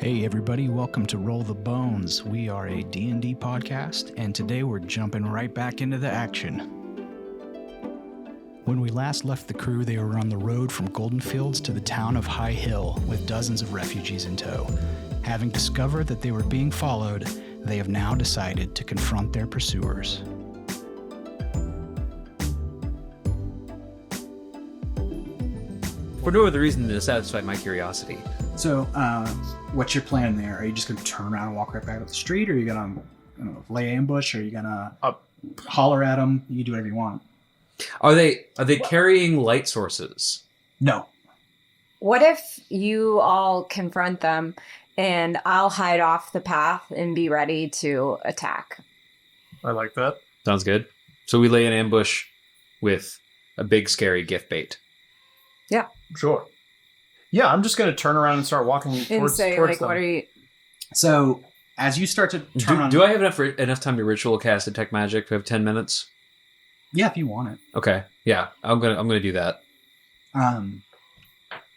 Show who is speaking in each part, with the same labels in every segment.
Speaker 1: Hey everybody, welcome to Roll the Bones. We are a D&D podcast, and today we're jumping right back into the action. When we last left the crew, they were on the road from Goldenfields to the town of High Hill with dozens of refugees in tow. Having discovered that they were being followed, they have now decided to confront their pursuers.
Speaker 2: For no other reason than to satisfy my curiosity.
Speaker 1: So, what's your plan there? Are you just going to turn around and walk right back up the street, or are you going to lay ambush, or are you going to holler at them? You can do whatever you want.
Speaker 2: Are they carrying light sources?
Speaker 1: No.
Speaker 3: What if you all confront them and I'll hide off the path and be ready to attack?
Speaker 4: I like that.
Speaker 2: Sounds good. So we lay an ambush with a big scary gift bait.
Speaker 3: Yeah.
Speaker 4: Sure. Yeah, I'm just going to turn around and start walking towards
Speaker 3: like,
Speaker 4: them.
Speaker 3: what are you...
Speaker 1: So, as you start to turn on...
Speaker 2: Do I have enough time to ritual cast Detect Magic? Do I have 10 minutes?
Speaker 1: Yeah, if you want it.
Speaker 2: Okay. Yeah, I'm gonna do that.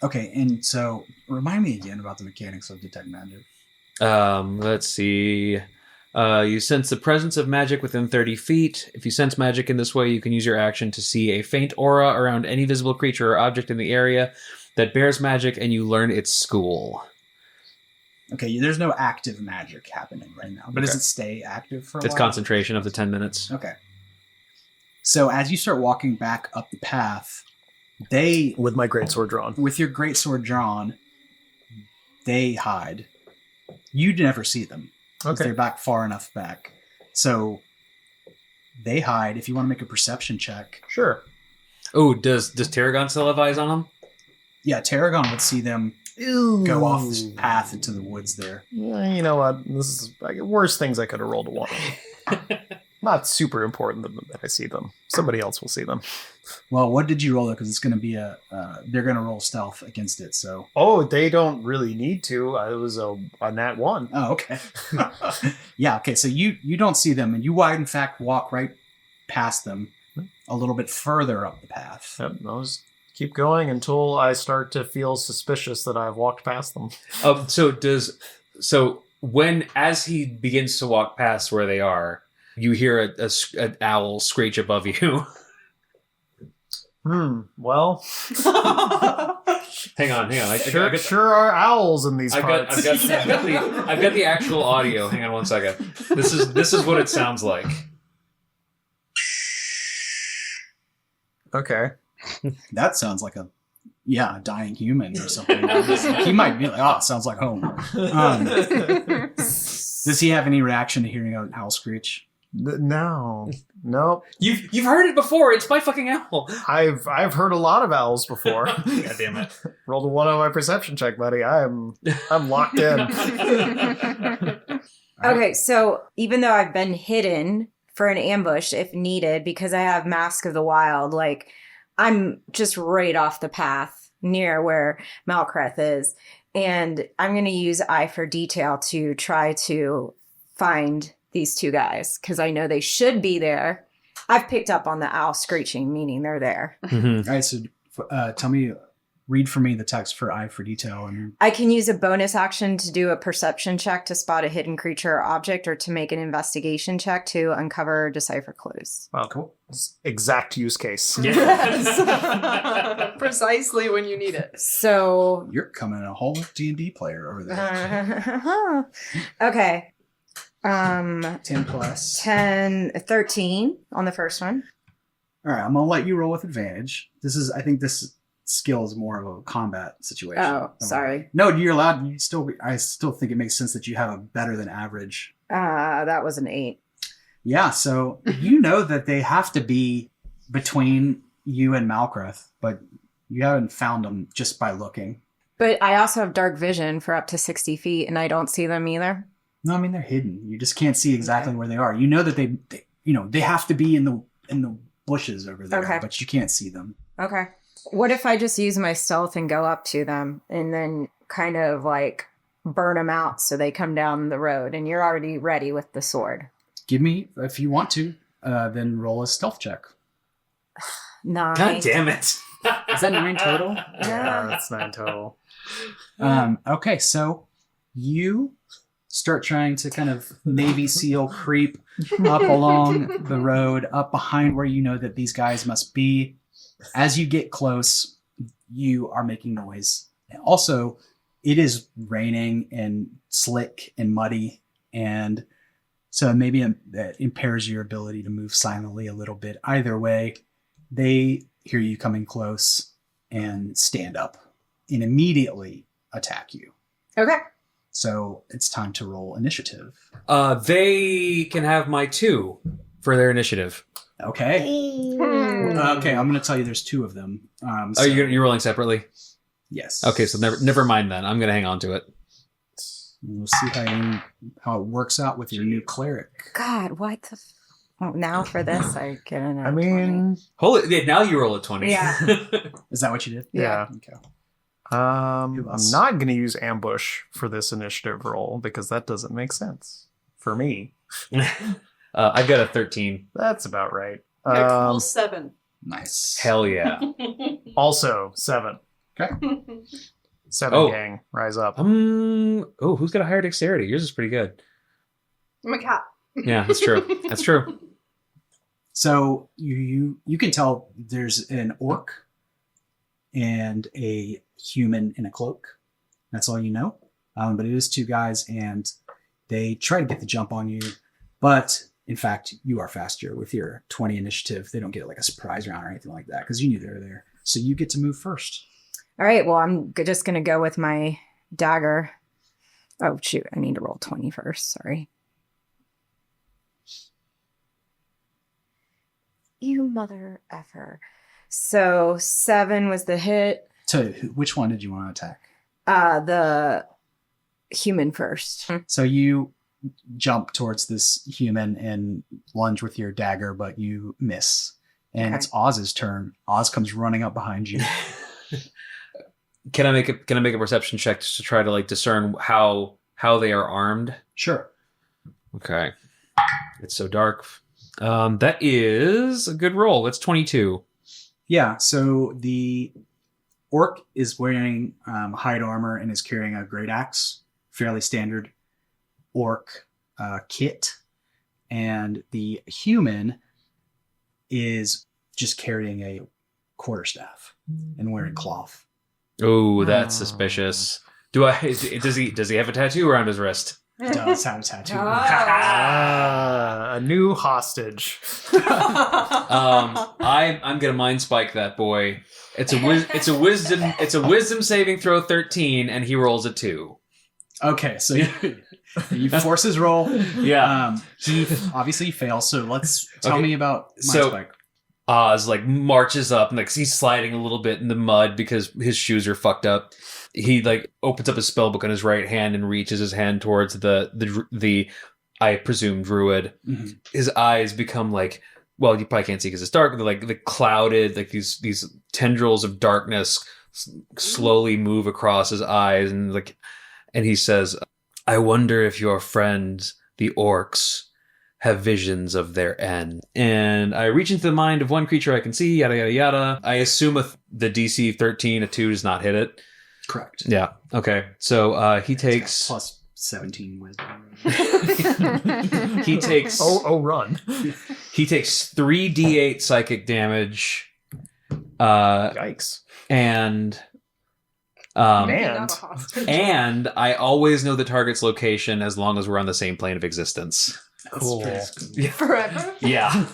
Speaker 1: Okay, and so remind me again about the mechanics of Detect Magic.
Speaker 2: Let's see. You sense the presence of magic within 30 feet. If you sense magic in this way, you can use your action to see a faint aura around any visible creature or object in the area that bears magic, and you learn its school.
Speaker 1: Okay, there's no active magic happening right now, but does it stay active for a while?
Speaker 2: It's concentration of the 10 minutes.
Speaker 1: Okay. So as you start walking back up the path, they...
Speaker 4: With my greatsword drawn.
Speaker 1: With your greatsword drawn, they hide. You never see them. Okay. They're back far enough back. So they hide. If you want to make a perception check.
Speaker 4: Sure.
Speaker 2: Oh, does Tarragon still have eyes on them?
Speaker 1: Yeah, Tarragon would see them go off this path into the woods there.
Speaker 4: Yeah, you know what? This is worst things I could have rolled a 1. Not super important that I see them. Somebody else will see them.
Speaker 1: Well, what did you roll though? Because it's going to be they're going to roll stealth against it. So.
Speaker 4: Oh, they don't really need to. It was a nat 1.
Speaker 1: Oh, okay. Yeah. Okay. So you don't see them, and you in fact walk right past them, a little bit further up the path.
Speaker 4: Yep, I'll just keep going until I start to feel suspicious that I've walked past them.
Speaker 2: As he begins to walk past where they are, you hear an owl screech above you.
Speaker 4: Well.
Speaker 2: Hang on.
Speaker 4: Sure are owls in these parts.
Speaker 2: I've got the actual audio. Hang on 1 second. This is what it sounds like.
Speaker 4: Okay.
Speaker 1: That sounds like a dying human or something. He might be like, it sounds like home. Does he have any reaction to hearing an owl screech?
Speaker 4: No. Nope.
Speaker 2: You've heard it before. It's my fucking owl.
Speaker 4: I've heard a lot of owls before.
Speaker 2: God damn it.
Speaker 4: Rolled a 1 on my perception check, buddy. I'm locked in.
Speaker 3: Okay, so even though I've been hidden for an ambush if needed, because I have Mask of the Wild, like I'm just right off the path near where Malkreth is. And I'm going to use Eye for Detail to try to find these two guys, because I know they should be there. I've picked up on the owl screeching, meaning they're there.
Speaker 1: Mm-hmm. All right, so read for me the text for Eye for Detail. And
Speaker 3: I can use a bonus action to do a perception check to spot a hidden creature or object, or to make an investigation check to uncover or decipher clues.
Speaker 4: Wow, cool. Exact use case.
Speaker 5: Yes. Precisely when you need it.
Speaker 3: So
Speaker 1: you're coming a whole D&D player over there.
Speaker 3: Okay.
Speaker 1: 10 plus
Speaker 3: 10, 13 on the first one.
Speaker 1: All right, I'm gonna let you roll with advantage. I think this skill is more of a combat situation.
Speaker 3: Oh, sorry.
Speaker 1: No, you're allowed. I still think it makes sense that you have a better than average.
Speaker 3: That was an 8.
Speaker 1: Yeah, so you know that they have to be between you and Malkreth, but you haven't found them just by looking.
Speaker 3: But I also have dark vision for up to 60 feet, and I don't see them either.
Speaker 1: No, I mean they're hidden. You just can't see exactly where they are. You know that they have to be in the bushes over there, but you can't see them.
Speaker 3: Okay. What if I just use my stealth and go up to them and then kind of like burn them out so they come down the road, and you're already ready with the sword?
Speaker 1: Give me, if you want to, then roll a stealth check.
Speaker 3: 9.
Speaker 2: God damn it.
Speaker 1: Is that 9 total?
Speaker 4: Yeah, that's 9 total.
Speaker 1: Okay, so you start trying to kind of Navy SEAL creep up along the road, up behind where you know that these guys must be. As you get close, you are making noise. Also, it is raining and slick and muddy, and so maybe that impairs your ability to move silently a little bit. Either way, they hear you coming close and stand up and immediately attack you.
Speaker 3: Okay.
Speaker 1: So it's time to roll initiative.
Speaker 2: They can have my 2 for their initiative.
Speaker 1: Okay. Okay, I'm going to tell you there's 2 of them.
Speaker 2: Oh, you're rolling separately?
Speaker 1: Yes.
Speaker 2: Okay, so never mind then. I'm going to hang on to it.
Speaker 1: We'll see how it works out with your new cleric.
Speaker 3: God, what the... Oh, now for this, I get an...
Speaker 4: I mean,
Speaker 2: Holy, now you roll a 20.
Speaker 3: Yeah.
Speaker 1: Is that what you did?
Speaker 4: yeah.
Speaker 1: Okay.
Speaker 4: I'm not going to use ambush for this initiative roll because that doesn't make sense for me.
Speaker 2: I've got a 13.
Speaker 4: That's about right.
Speaker 5: Yeah, cool 7.
Speaker 1: Nice.
Speaker 2: Hell yeah.
Speaker 4: Also 7.
Speaker 1: Okay.
Speaker 4: 7 gang, rise up.
Speaker 2: Who's got a higher dexterity? Yours is pretty good.
Speaker 5: I'm a cat.
Speaker 2: Yeah, that's true. That's true.
Speaker 1: So you can tell there's an orc and a human in a cloak. That's all you know. But it is 2 guys, and they try to get the jump on you. But in fact, you are faster with your 20 initiative. They don't get like a surprise round or anything like that because you knew they were there. So you get to move first.
Speaker 3: All right, well, I'm just going to go with my dagger. Oh, shoot. I need to roll 20 first. Sorry. You mother effer. So 7 was the hit.
Speaker 1: So which one did you want to attack?
Speaker 3: The human first.
Speaker 1: So you jump towards this human and lunge with your dagger, but you miss. And it's Oz's turn. Oz comes running up behind you.
Speaker 2: Can I make a perception check to try to like discern how they are armed?
Speaker 1: Sure.
Speaker 2: Okay. It's so dark. That is a good roll. It's 22.
Speaker 1: Yeah, so the orc is wearing hide armor and is carrying a great axe, fairly standard orc kit. And the human is just carrying a quarterstaff and wearing cloth.
Speaker 2: Oh, that's suspicious. Does he have a tattoo around his wrist?
Speaker 1: He does have a tattoo.
Speaker 4: A new hostage.
Speaker 2: I'm gonna mind spike that boy. It's a wisdom saving throw 13, and he rolls a 2.
Speaker 1: Okay, so you force his roll.
Speaker 2: Yeah.
Speaker 1: He obviously fails. So tell me about mind spike.
Speaker 2: Oz like marches up and like he's sliding a little bit in the mud because his shoes are fucked up. He like opens up his spellbook on his right hand and reaches his hand towards the I presume druid. Mm-hmm. His eyes become like, well, you probably can't see because it's dark. They're like the clouded, like these tendrils of darkness slowly move across his eyes, and he says, "I wonder if your friends, the orcs, have visions of their end." And I reach into the mind of one creature I can see, yada, yada, yada. I assume the DC 13, a 2 does not hit it.
Speaker 1: Correct.
Speaker 2: Yeah. Okay. So he takes...
Speaker 1: Plus 17 wisdom.
Speaker 2: He takes...
Speaker 4: run.
Speaker 2: He takes 3d8 psychic damage.
Speaker 4: Yikes.
Speaker 2: And... and I always know the target's location as long as we're on the same plane of existence.
Speaker 4: Cool.
Speaker 2: Yeah.
Speaker 5: Forever?
Speaker 2: Yeah.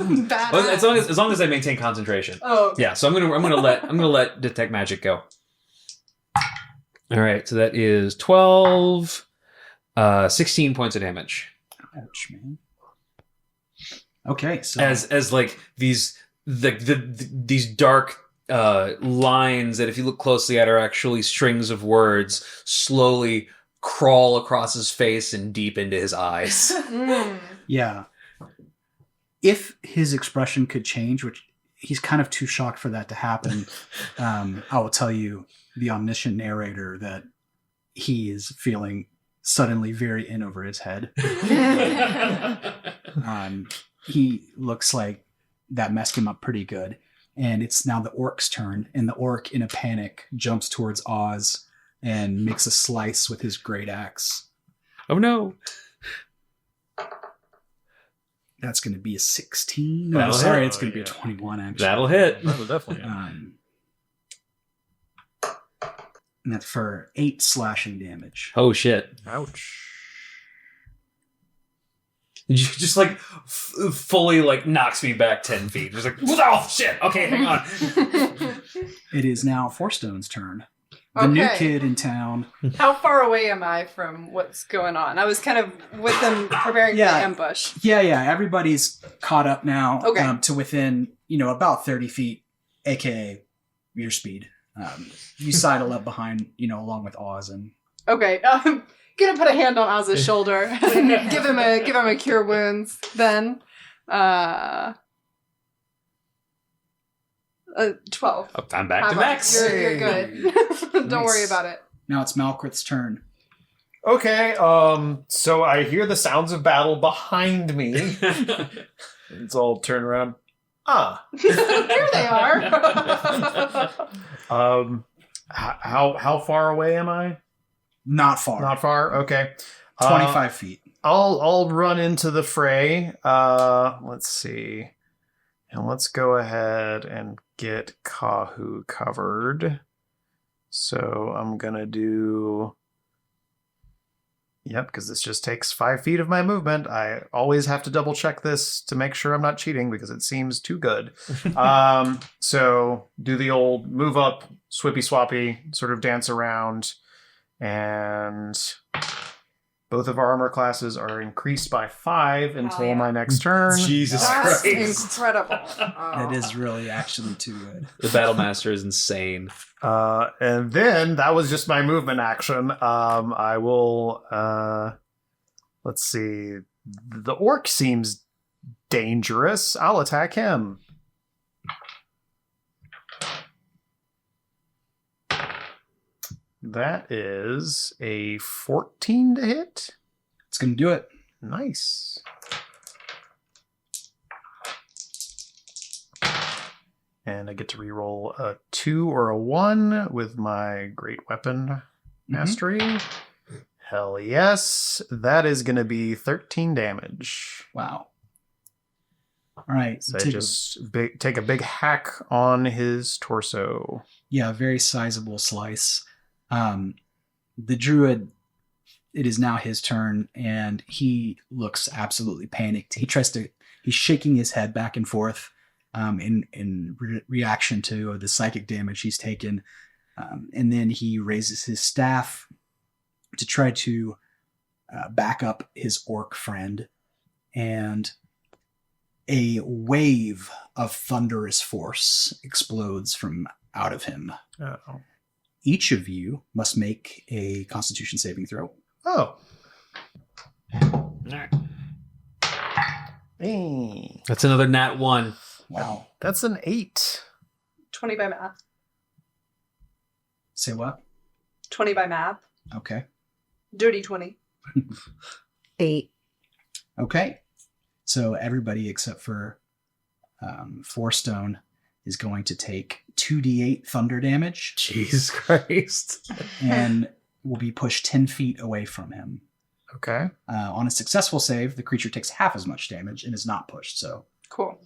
Speaker 2: Well, as long as I maintain concentration.
Speaker 5: Oh. Okay.
Speaker 2: Yeah, so I'm gonna let detect magic go. All right, so that is 12 16 points of damage.
Speaker 1: Ouch, man. Okay, so
Speaker 2: as like these these dark lines that if you look closely at are actually strings of words slowly crawl across his face and deep into his eyes.
Speaker 1: Yeah. If his expression could change, which he's kind of too shocked for that to happen, I will tell you, the omniscient narrator, that he is feeling suddenly very in over his head. He looks like that messed him up pretty good. And it's now the orc's turn, and the orc, in a panic, jumps towards Oz and makes a slice with his great axe
Speaker 2: Oh no.
Speaker 1: That's going to be a 16.
Speaker 2: That'll
Speaker 1: No, sorry,
Speaker 2: hit.
Speaker 1: it's going to be a 21, actually.
Speaker 2: That'll hit.
Speaker 4: That'll definitely.
Speaker 1: And that's for 8 slashing damage.
Speaker 2: Oh shit.
Speaker 4: Ouch.
Speaker 2: You just like fully like knocks me back 10 feet. Just like, oh shit. Okay, hang on.
Speaker 1: It is now Fourstone's turn. The new
Speaker 5: Okay.
Speaker 1: kid in town.
Speaker 5: How far away am I from what's going on? I was kind of with them preparing for the ambush.
Speaker 1: Yeah. Everybody's caught up now
Speaker 5: Okay.
Speaker 1: to within, about 30 feet, aka your speed. You sidle up behind, along with Oz and...
Speaker 5: Okay, I'm gonna put a hand on Oz's shoulder and give him a cure wounds. Then, 12.
Speaker 2: Oh, I'm back to
Speaker 5: How
Speaker 2: max.
Speaker 5: about- You're good. Don't
Speaker 1: Nice.
Speaker 5: worry about it.
Speaker 1: Now it's Malkreth's turn.
Speaker 4: Okay, so I hear the sounds of battle behind me. It's all turn around.
Speaker 5: Here they are.
Speaker 4: How far away am I?
Speaker 1: Not far.
Speaker 4: Not far. Okay.
Speaker 1: 25 feet.
Speaker 4: I'll run into the fray. Let's see. And let's go ahead and get Kahu covered. So I'm gonna do... Yep, because this just takes 5 feet of my movement. I always have to double check this to make sure I'm not cheating because it seems too good. So do the old move up, swippy swappy, sort of dance around. And both of our armor classes are increased by 5 until
Speaker 5: yeah.
Speaker 4: my next turn.
Speaker 2: Jesus
Speaker 5: That's
Speaker 2: Christ.
Speaker 5: incredible.
Speaker 1: That is really actually too good.
Speaker 2: The Battle Master is insane.
Speaker 4: And then that was just my movement action. I will, let's see. The orc seems dangerous. I'll attack him. That is a 14 to hit.
Speaker 1: It's going to do it.
Speaker 4: Nice. And I get to reroll a 2 or a 1 with my great weapon mastery. Hell yes. That is going to be 13 damage.
Speaker 1: Wow. All right.
Speaker 4: So I just take a big hack on his torso.
Speaker 1: Yeah, a very sizable slice. The druid, it is now his turn, and he looks absolutely panicked. He's shaking his head back and forth in reaction to the psychic damage he's taken. And then he raises his staff to try to back up his orc friend, and a wave of thunderous force explodes from out of him.
Speaker 4: Oh.
Speaker 1: Each of you must make a Constitution saving throw.
Speaker 4: Oh. Hey.
Speaker 2: That's another nat 1.
Speaker 1: Wow.
Speaker 4: That's an 8.
Speaker 5: 20 by math.
Speaker 1: Say what?
Speaker 5: 20 by math.
Speaker 1: Okay.
Speaker 5: Dirty 20.
Speaker 3: 8.
Speaker 1: Okay. So everybody except for Fourstone is going to take 2d8 thunder damage
Speaker 2: Jesus Christ.
Speaker 1: and will be pushed 10 feet away from him.
Speaker 4: Okay.
Speaker 1: On a successful save, the creature takes half as much damage and is not pushed. So
Speaker 5: Cool.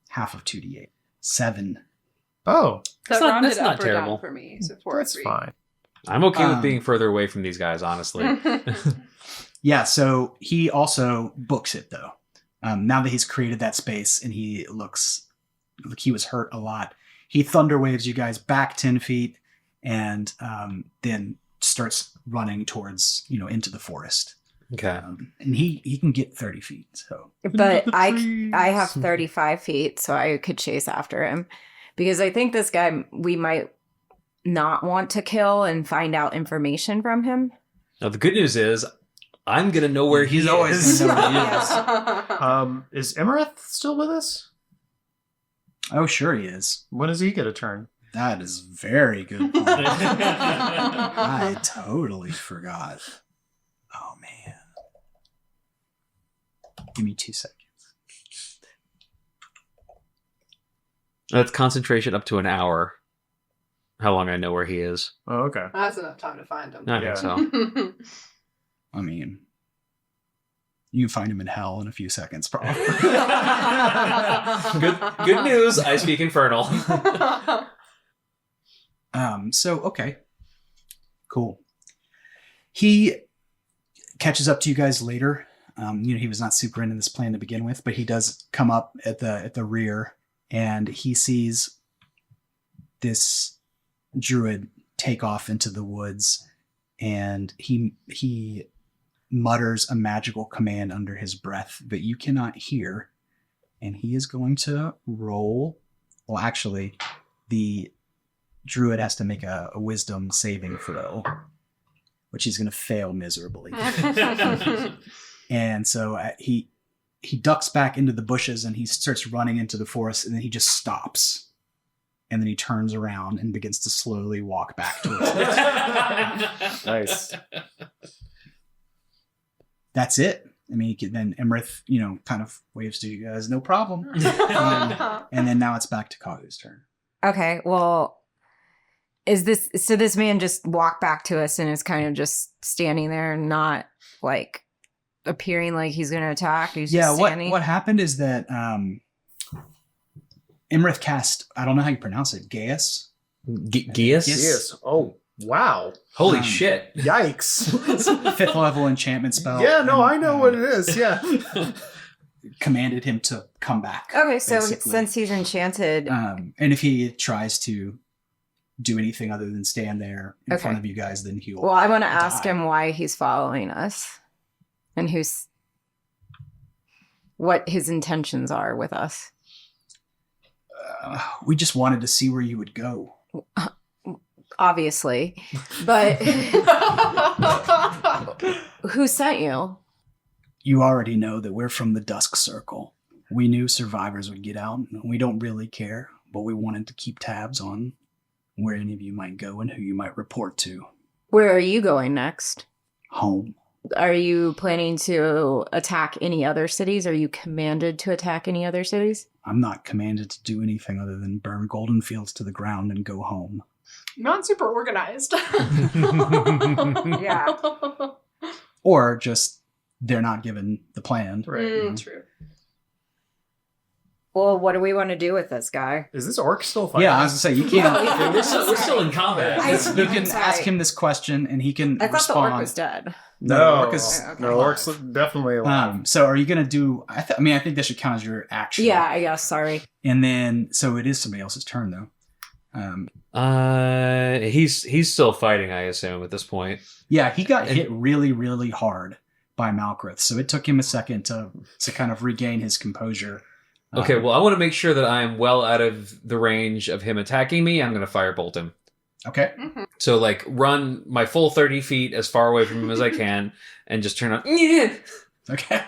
Speaker 1: half of 2d8. 7.
Speaker 4: Oh,
Speaker 5: That
Speaker 2: not-
Speaker 5: rounded
Speaker 2: that's not
Speaker 5: up or
Speaker 2: terrible.
Speaker 5: down for me. So 4 or
Speaker 4: that's
Speaker 5: 3.
Speaker 4: fine.
Speaker 2: I'm okay with being further away from these guys, honestly.
Speaker 1: Yeah, so he also books it, though. Now that he's created that space and he looks like he was hurt a lot, he thunder waves you guys back 10 feet and then starts running towards, into the forest.
Speaker 2: Okay.
Speaker 1: And he can get 30 feet, so...
Speaker 3: But I have 35 feet, so I could chase after him. Because I think this guy, we might not want to kill and find out information from him.
Speaker 2: Now, the good news is, I'm going to know where
Speaker 1: He's
Speaker 2: he
Speaker 1: always
Speaker 2: is.
Speaker 1: gonna know where he is.
Speaker 4: Is Emerith still with us?
Speaker 1: Oh, sure he is.
Speaker 4: When does he get a turn?
Speaker 1: That is very good point. I totally forgot. Oh, man. Give me 2 seconds.
Speaker 2: That's concentration up to an hour. How long I know where he is.
Speaker 4: Oh, okay.
Speaker 5: That's enough time to find him.
Speaker 2: I
Speaker 4: Yeah.
Speaker 2: think so.
Speaker 1: I mean, You can find him in hell in a few seconds, probably.
Speaker 2: Good news. I speak Infernal.
Speaker 1: Okay. Cool. He catches up to you guys later. He was not super into this plan to begin with, but he does come up at the rear, and he sees this druid take off into the woods, and he mutters a magical command under his breath that you cannot hear, and he is going to roll. Well, actually, the druid has to make a wisdom saving throw, which he's going to fail miserably. And so he ducks back into the bushes, and he starts running into the forest, and then he just stops. And then he turns around and begins to slowly walk back towards it.
Speaker 4: Nice.
Speaker 1: That's it. I mean, then Emrith, kind of waves to you guys, no problem. And then now it's back to Kahu's turn.
Speaker 3: Okay, well, this man just walked back to us and is kind of just standing there and not like appearing like he's going to attack. He's just standing.
Speaker 1: What happened is that Emrith cast, I don't know how you pronounce it, Gaius?
Speaker 2: Gaius?
Speaker 4: Yes. Oh, wow.
Speaker 2: Holy shit.
Speaker 4: Yikes.
Speaker 1: 5th level enchantment spell.
Speaker 4: Yeah, no, I know what it is. Yeah.
Speaker 1: Commanded him to come back.
Speaker 3: Okay, so
Speaker 1: basically.
Speaker 3: since he's enchanted.
Speaker 1: And if he tries to do anything other than stand there in front of you guys, then he'll.
Speaker 3: Well, I want to ask him why he's following us and what his intentions are with us.
Speaker 1: We just wanted to see where you would go.
Speaker 3: Obviously. But who sent you?
Speaker 1: You already know that we're from the Dusk Circle. We knew survivors would get out. We don't really care, but we wanted to keep tabs on where any of you might go and who you might report to.
Speaker 3: Where are you going next?
Speaker 1: Home.
Speaker 3: Are you planning to attack any other cities? Are you commanded to attack any other cities?
Speaker 1: I'm not commanded to do anything other than burn Goldenfields to the ground and go home.
Speaker 5: Not super organized.
Speaker 3: Yeah.
Speaker 1: Or just they're not given the plan.
Speaker 4: Right.
Speaker 5: True.
Speaker 3: Well, what do we want to do with this guy?
Speaker 4: Is this orc still fighting?
Speaker 1: Yeah, I was going to say, you can't.
Speaker 2: We're still in combat.
Speaker 1: You can ask him this question and he can
Speaker 3: I thought
Speaker 1: respond.
Speaker 3: the orc was dead.
Speaker 1: No, orc is
Speaker 4: No, orc's definitely alive.
Speaker 1: So are you going to do... I think this should count as your action.
Speaker 3: Yeah, I guess. Sorry.
Speaker 1: And then... So it is somebody else's turn, though.
Speaker 2: He's still fighting, I assume, at this point.
Speaker 1: Yeah, he got hit really, really hard by Malkreth, so it took him a second to kind of regain his composure.
Speaker 2: Okay, well, I want to make sure that I'm well out of the range of him attacking me. I'm going to firebolt him.
Speaker 1: Okay.
Speaker 5: Mm-hmm.
Speaker 2: So, run my full 30 feet as far away from him as I can, and just turn on.
Speaker 1: Okay.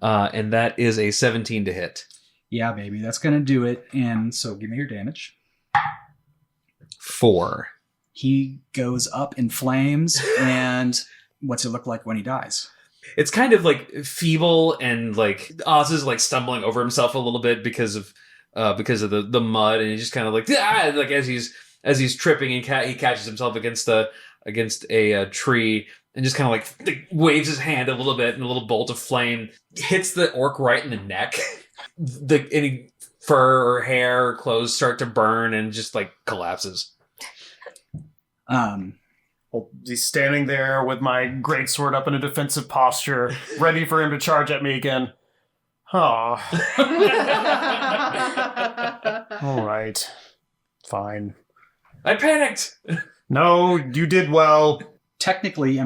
Speaker 2: And that is a 17 to hit.
Speaker 1: Yeah, baby, that's going to do it. And so give me your damage.
Speaker 2: 4.
Speaker 1: He goes up in flames, and what's it look like when he dies?
Speaker 2: It's kind of feeble, and Oz is stumbling over himself a little bit because of the mud, and he's just kind of as he's tripping and he catches himself against a tree and just kind of waves his hand a little bit, and a little bolt of flame hits the orc right in the neck. Any fur or hair or clothes start to burn and just collapses.
Speaker 4: Well, he's standing there with my greatsword up in a defensive posture, ready for him to charge at me again. Oh. All right. Fine.
Speaker 2: I panicked!
Speaker 4: No, you did well.
Speaker 1: Technically,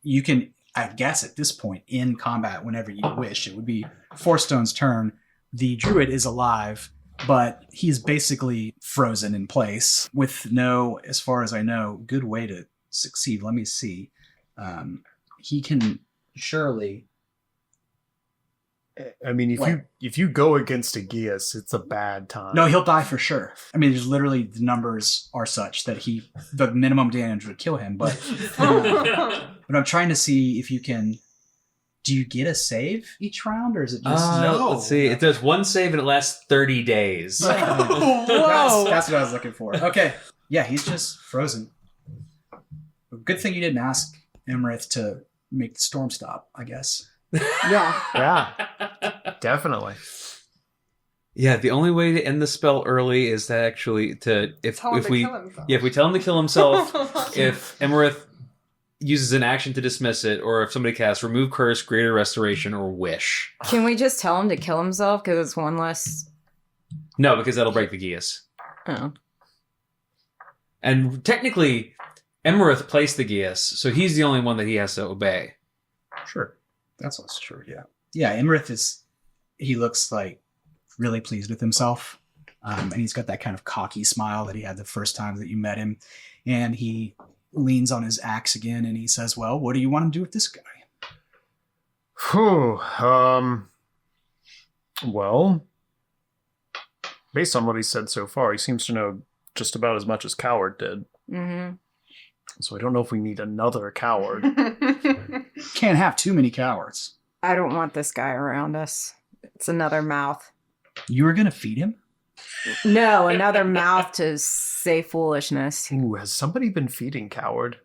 Speaker 1: you can, I guess at this point, in combat whenever you wish. It would be Fourstone's turn. The druid is alive, but he's basically frozen in place with no, as far as I know, good way to succeed. Let me see. He can surely...
Speaker 4: if you go against a Geas, it's a bad time.
Speaker 1: No, he'll die for sure. There's literally, the numbers are such that the minimum damage would kill him, but I'm trying to see if you can... Do you get a save each round, or is it just...
Speaker 2: No. Let's see. It does one save and it lasts 30 days.
Speaker 1: Whoa! That's what I was looking for. Okay. Yeah, he's just frozen. Good thing you didn't ask Emrith to make the storm stop, I guess.
Speaker 3: Yeah.
Speaker 4: Yeah, definitely.
Speaker 2: Yeah, the only way to end the spell early is to actually if
Speaker 5: Tell him to
Speaker 2: we
Speaker 5: kill himself.
Speaker 2: if we tell him to kill himself, if Emerith uses an action to dismiss it, or if somebody casts remove curse, greater restoration, or wish.
Speaker 3: Can we just tell him to kill himself because it's one less?
Speaker 2: No, because that'll break the Geas.
Speaker 3: Oh.
Speaker 2: And technically, Emerith placed the Geas, so he's the only one that he has to obey.
Speaker 1: Sure. That's also true, yeah. Yeah, Imrith he looks like really pleased with himself. And he's got that kind of cocky smile that he had the first time that you met him. And he leans on his axe again and he says, well, what do you want to do with this guy?
Speaker 4: Whew. Well, based on what he said so far, he seems to know just about as much as Coward did.
Speaker 3: Mm-hmm.
Speaker 4: So I don't know if we need another coward.
Speaker 1: Can't have too many cowards.
Speaker 3: I don't want this guy around us. It's another mouth.
Speaker 1: You were going to feed him?
Speaker 3: No, another mouth to say foolishness.
Speaker 4: Ooh, has somebody been feeding Coward?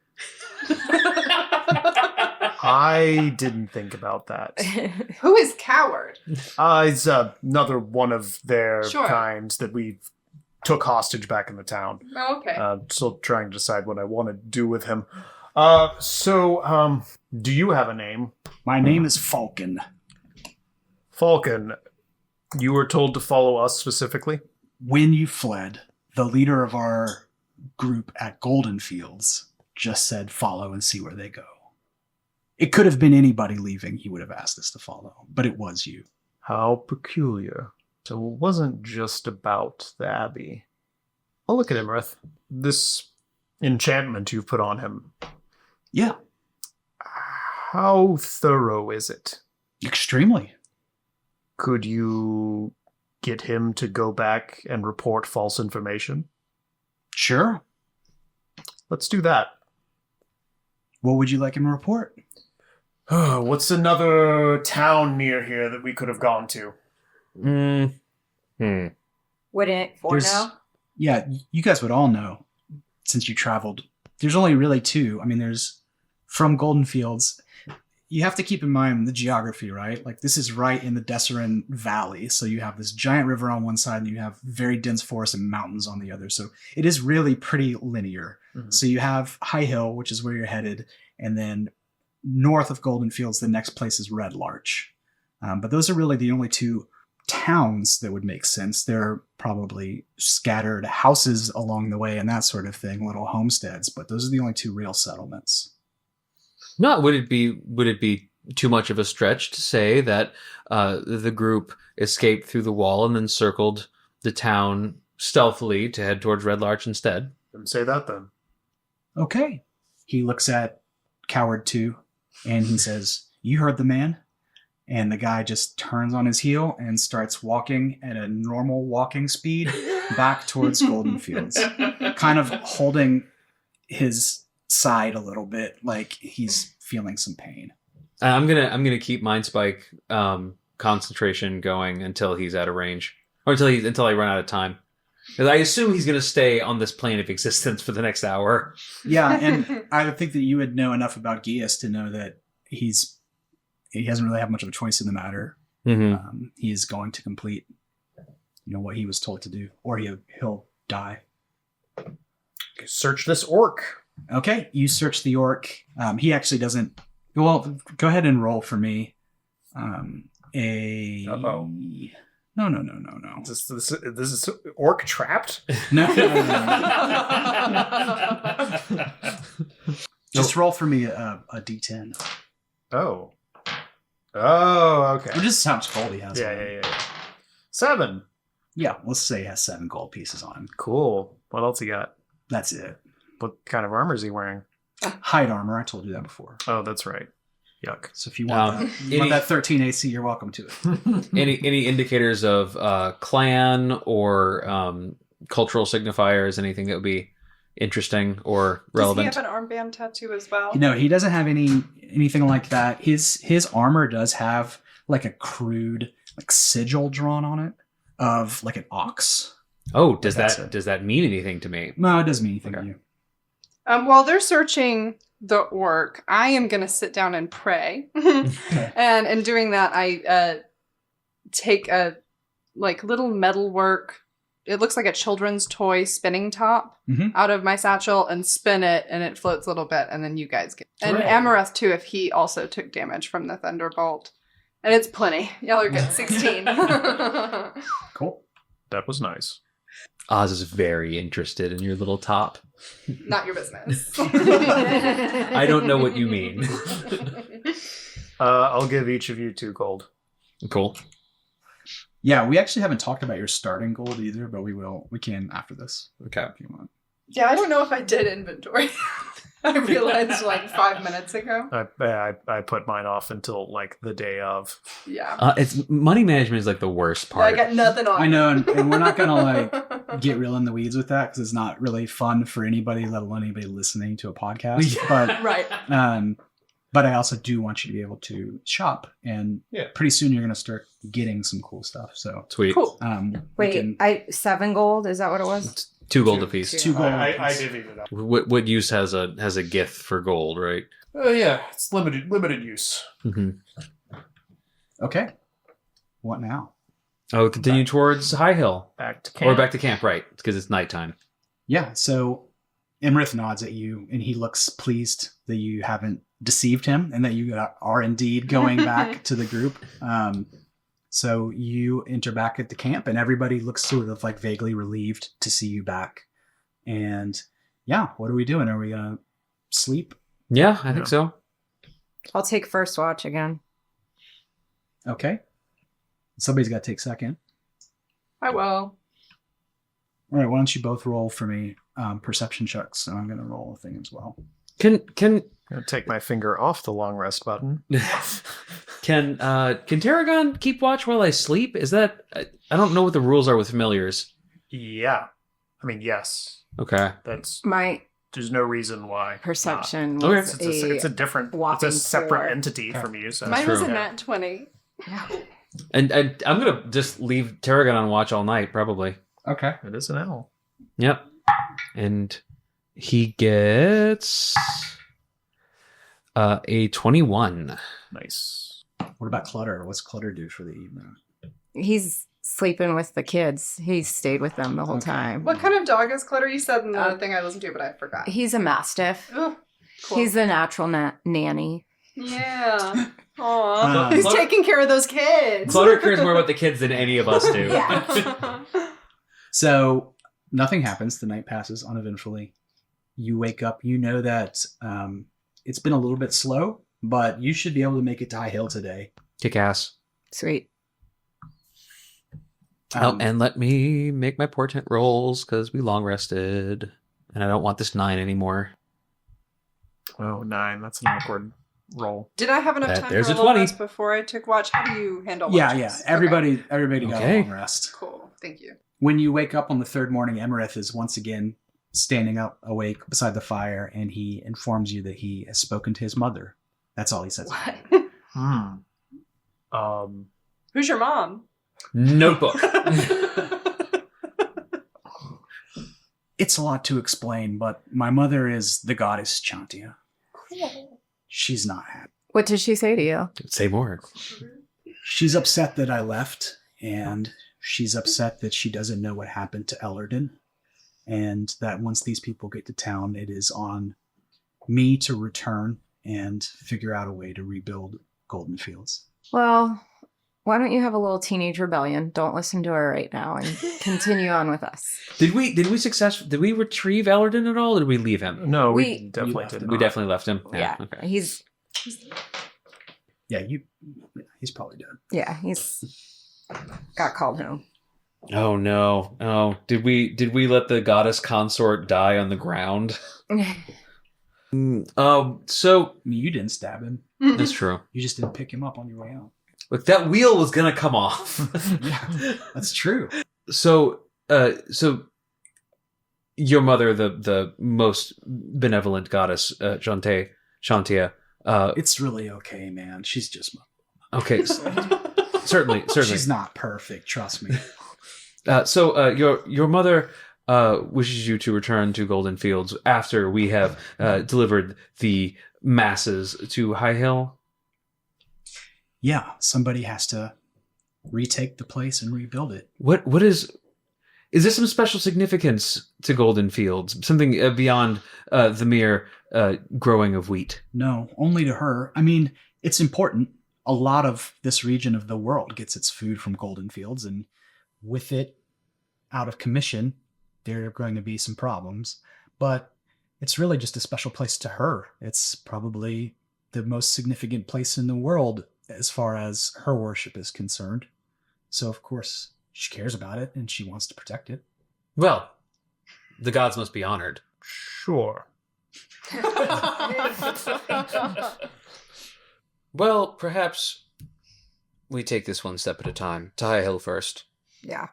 Speaker 4: I didn't think about that.
Speaker 5: Who is Coward?
Speaker 4: He's another one of their
Speaker 5: Sure.
Speaker 4: kind that we took hostage back in the town.
Speaker 5: Oh, okay.
Speaker 4: Still trying to decide what I want to do with him. Do you have a name?
Speaker 1: My name is Falcon.
Speaker 4: Falcon, you were told to follow us specifically?
Speaker 1: When you fled, the leader of our group at Goldenfields just said follow and see where they go. It could have been anybody leaving he would have asked us to follow, but it was you.
Speaker 4: How peculiar. So it wasn't just about the Abbey. Oh, look at him, Rith. This enchantment you've put on him.
Speaker 1: Yeah,
Speaker 4: How thorough is it?
Speaker 1: extremely.
Speaker 4: Could you get him to go back and report false information?
Speaker 1: Sure.
Speaker 4: Let's do that.
Speaker 1: What would you like him to report?
Speaker 4: What's another town near here that we could have gone to?
Speaker 3: Wouldn't it for
Speaker 1: There's-
Speaker 3: now?
Speaker 1: Yeah, you guys would all know since you traveled. There's only really two. I mean, there's from Goldenfields. You have to keep in mind the geography, right? Like this is right in the Desserin Valley. So you have this giant river on one side and you have very dense forest and mountains on the other. So it is really pretty linear.
Speaker 4: Mm-hmm.
Speaker 1: So you have High Hill, which is where you're headed. And then north of Goldenfields, the next place is Red Larch. But those are really the only two towns that would make sense. There are probably scattered houses along the way and that sort of thing, little homesteads, but those are the only two real settlements.
Speaker 2: Would it be too much of a stretch to say that the group escaped through the wall and then circled the town stealthily to head towards Red Larch instead?
Speaker 4: Didn't say that then.
Speaker 1: Okay. He looks at Coward 2 and he says, you heard the man? And the guy just turns on his heel and starts walking at a normal walking speed back towards Goldenfields, kind of holding his side a little bit like he's feeling some pain.
Speaker 2: I'm gonna keep Mind Spike concentration going until he's out of range, or until I run out of time. Because I assume he's gonna stay on this plane of existence for the next hour.
Speaker 1: Yeah, and I would think that you would know enough about Gias to know that he hasn't really had much of a choice in the matter.
Speaker 2: Mm-hmm.
Speaker 1: He is going to complete, what he was told to do, or he'll die.
Speaker 4: Search this orc.
Speaker 1: Okay, you search the orc. He actually doesn't. Well, go ahead and roll for me.
Speaker 4: Uh-oh.
Speaker 1: No.
Speaker 4: This is orc trapped?
Speaker 1: No. Just roll for me a d10.
Speaker 4: Oh. Oh, okay.
Speaker 1: Or just how much gold he has. on him.
Speaker 4: Yeah. 7.
Speaker 1: Yeah, let's say he has 7 gold pieces on him.
Speaker 4: Cool. What else he got?
Speaker 1: That's it.
Speaker 4: What kind of armor is he wearing?
Speaker 1: Hide armor. I told you that before.
Speaker 4: Oh, that's right. Yuck.
Speaker 1: So if you want, that 13 AC, you're welcome to it.
Speaker 2: Any indicators of clan or cultural signifiers? Anything that would be interesting or relevant?
Speaker 5: Does he have an armband tattoo as well?
Speaker 1: No, he doesn't have anything like that. His armor does have like a crude sigil drawn on it of like an ox.
Speaker 2: Oh, does
Speaker 1: That's
Speaker 2: that
Speaker 1: it.
Speaker 2: does that mean anything to me?
Speaker 1: No, it doesn't mean anything to
Speaker 2: Okay.
Speaker 1: you.
Speaker 5: While they're searching the orc, I am going to sit down and pray. And in doing that, I take a little metalwork. It looks like a children's toy spinning top out of my satchel and spin it, and it floats a little bit, and then you guys get. And Amareth too, if he also took damage from the thunderbolt. And it's plenty. Y'all are good. 16.
Speaker 4: Cool. That was nice.
Speaker 2: Oz is very interested in your little top.
Speaker 5: Not your business.
Speaker 2: I don't know what you mean.
Speaker 4: I'll give each of you 2 gold.
Speaker 2: Cool.
Speaker 1: Yeah, we actually haven't talked about your starting gold either, but we will. We can after this.
Speaker 2: Okay.
Speaker 1: If you want.
Speaker 5: Yeah, I don't know if I did inventory. I realized 5 minutes ago.
Speaker 4: I put mine off until the day of.
Speaker 5: Yeah.
Speaker 2: It's money management is the worst part.
Speaker 5: I got nothing on.
Speaker 1: I know, and we're not gonna get real in the weeds with that because it's not really fun for anybody, let alone anybody listening to a podcast. But
Speaker 5: Right.
Speaker 1: But I also do want you to be able to shop, and pretty soon you're gonna start getting some cool stuff. So
Speaker 2: Sweet.
Speaker 5: Cool.
Speaker 3: Wait, 7 gold? Is that what it was?
Speaker 2: 2 gold apiece.
Speaker 1: 2 gold.
Speaker 4: I
Speaker 1: apiece.
Speaker 4: divvied it up.
Speaker 2: What use has a gift for gold, right?
Speaker 4: Yeah, it's limited use.
Speaker 2: Mm-hmm.
Speaker 1: Okay. What now?
Speaker 2: Oh, continue towards High Hill.
Speaker 4: Back to camp.
Speaker 2: Or back to camp, right? Because it's nighttime.
Speaker 1: Yeah. So Imrith nods at you, and he looks pleased that you haven't deceived him, and that you are indeed going back to the group. So you enter back at the camp, and everybody looks sort of vaguely relieved to see you back. And yeah, what are we doing? Are we gonna sleep?
Speaker 2: Yeah, I think so.
Speaker 3: I'll take first watch again.
Speaker 1: Okay. Somebody's got to take second.
Speaker 5: I will.
Speaker 1: All right. Why don't you both roll for me perception checks, and I'm gonna roll a thing as well.
Speaker 2: Can
Speaker 4: I'm gonna take my finger off the long rest button.
Speaker 2: Can Tarragon keep watch while I sleep? Is that I don't know what the rules are with familiars.
Speaker 4: Yeah, I mean yes.
Speaker 2: Okay.
Speaker 4: That's
Speaker 3: My
Speaker 4: there's no reason why.
Speaker 3: perception
Speaker 2: Okay.
Speaker 3: was
Speaker 4: It's a different. It's
Speaker 3: whopping
Speaker 4: a separate
Speaker 3: 4.
Speaker 4: entity from you. So
Speaker 5: Mine
Speaker 2: true.
Speaker 5: was a
Speaker 2: Yeah.
Speaker 5: nat 20.
Speaker 3: Yeah.
Speaker 2: And I'm gonna just leave Tarragon on watch all night, probably.
Speaker 1: Okay.
Speaker 4: it is an owl.
Speaker 2: Yep. And he gets a 21.
Speaker 4: Nice.
Speaker 1: What about Clutter? What's Clutter do for the evening?
Speaker 3: He's sleeping with the kids. He stayed with them the whole time.
Speaker 5: What kind of dog is Clutter? You said in the thing I listened to, but I forgot.
Speaker 3: He's a mastiff.
Speaker 5: Ooh, cool.
Speaker 3: He's the natural nanny.
Speaker 5: Yeah. Aw.
Speaker 1: Um,
Speaker 5: He's taking care of those kids.
Speaker 2: Clutter cares more about the kids than any of us do.
Speaker 3: Yeah.
Speaker 1: So nothing happens. The night passes uneventfully. You wake up. You know that it's been a little bit slow, but you should be able to make it to High Hill today.
Speaker 2: Kick ass.
Speaker 3: Sweet.
Speaker 2: And let me make my portent rolls because we long rested, and I don't want this 9 anymore.
Speaker 4: Oh, 9. That's an awkward roll.
Speaker 5: Did I have enough
Speaker 2: That-
Speaker 5: time
Speaker 2: there's
Speaker 5: for
Speaker 2: a
Speaker 5: a little
Speaker 2: 20.
Speaker 5: rest before I took watch? How do you handle
Speaker 1: Yeah,
Speaker 5: watches?
Speaker 1: yeah. Everybody got
Speaker 2: Okay.
Speaker 1: a long rest.
Speaker 5: Cool. Thank you.
Speaker 1: When you wake up on the third morning, Emerith is once again standing up awake beside the fire, and he informs you that he has spoken to his mother. That's all he says.
Speaker 5: What? Who's your mom?
Speaker 2: Notebook.
Speaker 1: It's a lot to explain, but my mother is the goddess Chantia. She's not happy.
Speaker 3: What did she say to you?
Speaker 2: Say more.
Speaker 1: She's upset that I left, and she's upset that she doesn't know what happened to Ellerden, and that once these people get to town, it is on me to return and figure out a way to rebuild Goldenfields.
Speaker 3: Well, why don't you have a little teenage rebellion? Don't listen to her right now and continue on with us.
Speaker 2: Did we retrieve Ellerden at all, or did we leave him?
Speaker 4: No, we
Speaker 3: We-
Speaker 4: definitely
Speaker 1: left
Speaker 4: did
Speaker 1: him.
Speaker 2: We
Speaker 4: not.
Speaker 2: definitely left him.
Speaker 3: Yeah.
Speaker 2: Okay.
Speaker 3: He's
Speaker 1: He's probably dead.
Speaker 3: he's got called home.
Speaker 2: Oh no. Oh, did we let the goddess consort die on the ground? So
Speaker 1: I mean, you didn't stab him.
Speaker 2: that's true.
Speaker 1: You just didn't pick him up on your way out.
Speaker 2: Look, that wheel was gonna come off.
Speaker 1: Yeah, that's true.
Speaker 2: So your mother, the most benevolent goddess, Shantia.
Speaker 1: It's really okay, man. She's just...
Speaker 2: Okay, certainly.
Speaker 1: She's not perfect, trust me.
Speaker 2: So your mother wishes you to return to Goldenfields after we have delivered the masses to High Hill.
Speaker 1: Yeah, somebody has to retake the place and rebuild it.
Speaker 2: What is there some special significance to Goldenfields? Something beyond the mere growing of wheat?
Speaker 1: No, only to her. I mean, it's important. A lot of this region of the world gets its food from Goldenfields, and with it out of commission, there are going to be some problems. But it's really just a special place to her. It's probably the most significant place in the world as far as her worship is concerned. So, of course, she cares about it, and she wants to protect it.
Speaker 2: Well, the gods must be honored.
Speaker 4: Sure.
Speaker 2: Well, perhaps we take this one step at a time. To High Hill first.
Speaker 3: Yeah.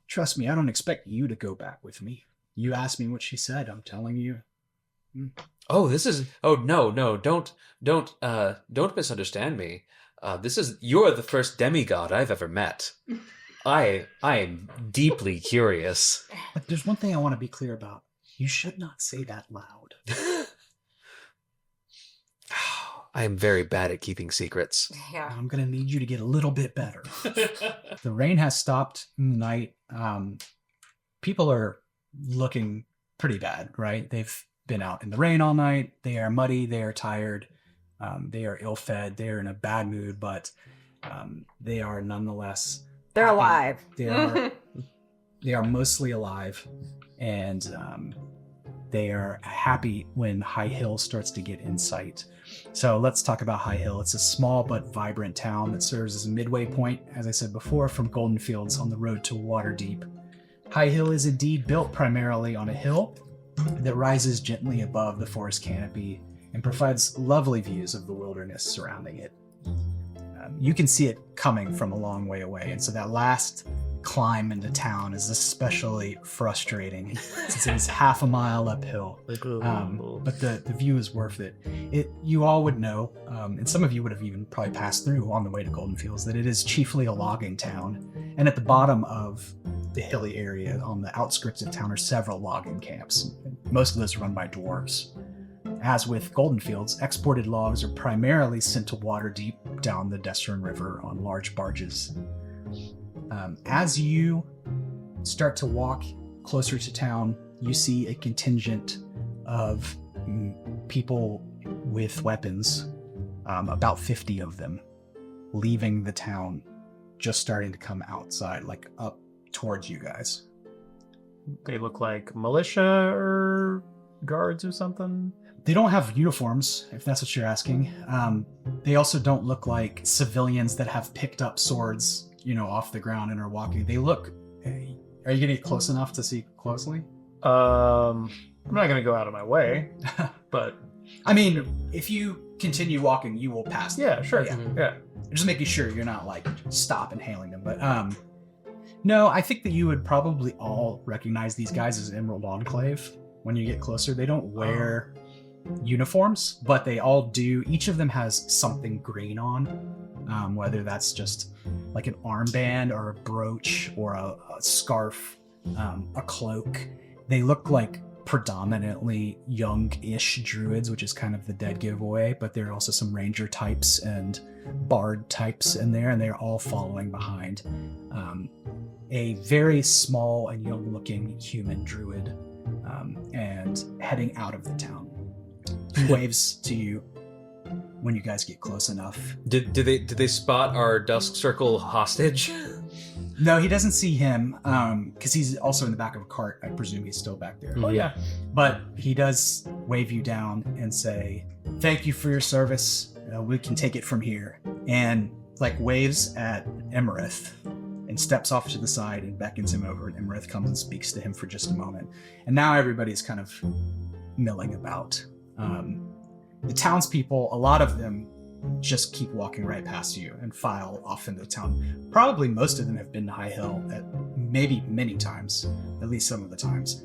Speaker 1: Trust me, I don't expect you to go back with me. You asked me what she said. I'm telling you.
Speaker 2: Oh, this is. Oh no, don't misunderstand me. You're the first demigod I've ever met. I am deeply curious.
Speaker 1: But there's one thing I want to be clear about. You should not say that loud.
Speaker 2: I am very bad at keeping secrets.
Speaker 3: Yeah.
Speaker 1: I'm going to need you to get a little bit better. The rain has stopped in the night. People are looking pretty bad, right? They've been out in the rain all night. They are muddy. They are tired. They are ill-fed. They are in a bad mood, but they are nonetheless...
Speaker 3: They're
Speaker 1: happy.
Speaker 3: alive.
Speaker 1: They are mostly alive, and they are happy when High Hill starts to get in sight. So let's talk about High Hill. It's a small but vibrant town that serves as a midway point, as I said before, from Goldenfields on the road to Waterdeep. High Hill is indeed built primarily on a hill that rises gently above the forest canopy and provides lovely views of the wilderness surrounding it. You can see it coming from a long way away, and so that last climb into town is especially frustrating since it's half a mile uphill. But the view is worth it. You all would know, and some of you would have even probably passed through on the way to Goldenfields, that it is chiefly a logging town. And at the bottom of the hilly area on the outskirts of town are several logging camps. Most of those are run by dwarves. As with Goldenfields, exported logs are primarily sent to Waterdeep down the Destern River on large barges. As you start to walk closer to town, you see a contingent of people with weapons, about 50 of them, leaving the town, just starting to come outside, like up towards you guys.
Speaker 4: They look like militia or guards or something.
Speaker 1: They don't have uniforms, if that's what you're asking. They also don't look like civilians that have picked up swords, off the ground and are walking. They look... Are you getting close enough to see closely?
Speaker 4: I'm not going to go out of my way, but...
Speaker 1: I mean, if you continue walking, you will pass them.
Speaker 4: Yeah, sure.
Speaker 1: Yeah. Just making sure you're not, stop and hailing them. But, no, I think that you would probably all recognize these guys as Emerald Enclave when you get closer. They don't wear... uniforms, but they all do. Each of them has something green on, whether that's just like an armband or a brooch or a scarf, a cloak. They look like predominantly young-ish druids, which is kind of the dead giveaway, but there are also some ranger types and bard types in there, and they're all following behind a very small and young-looking human druid and heading out of the town. He waves to you when you guys get close enough.
Speaker 2: Did they spot our Dusk Circle hostage?
Speaker 1: No, he doesn't see him, because he's also in the back of a cart. I presume he's still back there.
Speaker 2: Oh, yeah.
Speaker 1: But he does wave you down and say, "Thank you for your service. We can take it from here." And waves at Emerith and steps off to the side and beckons him over. And Emerith comes and speaks to him for just a moment. And now everybody's kind of milling about. The townspeople, a lot of them just keep walking right past you and file off into the town. Probably most of them have been to High Hill maybe many times, at least some of the times.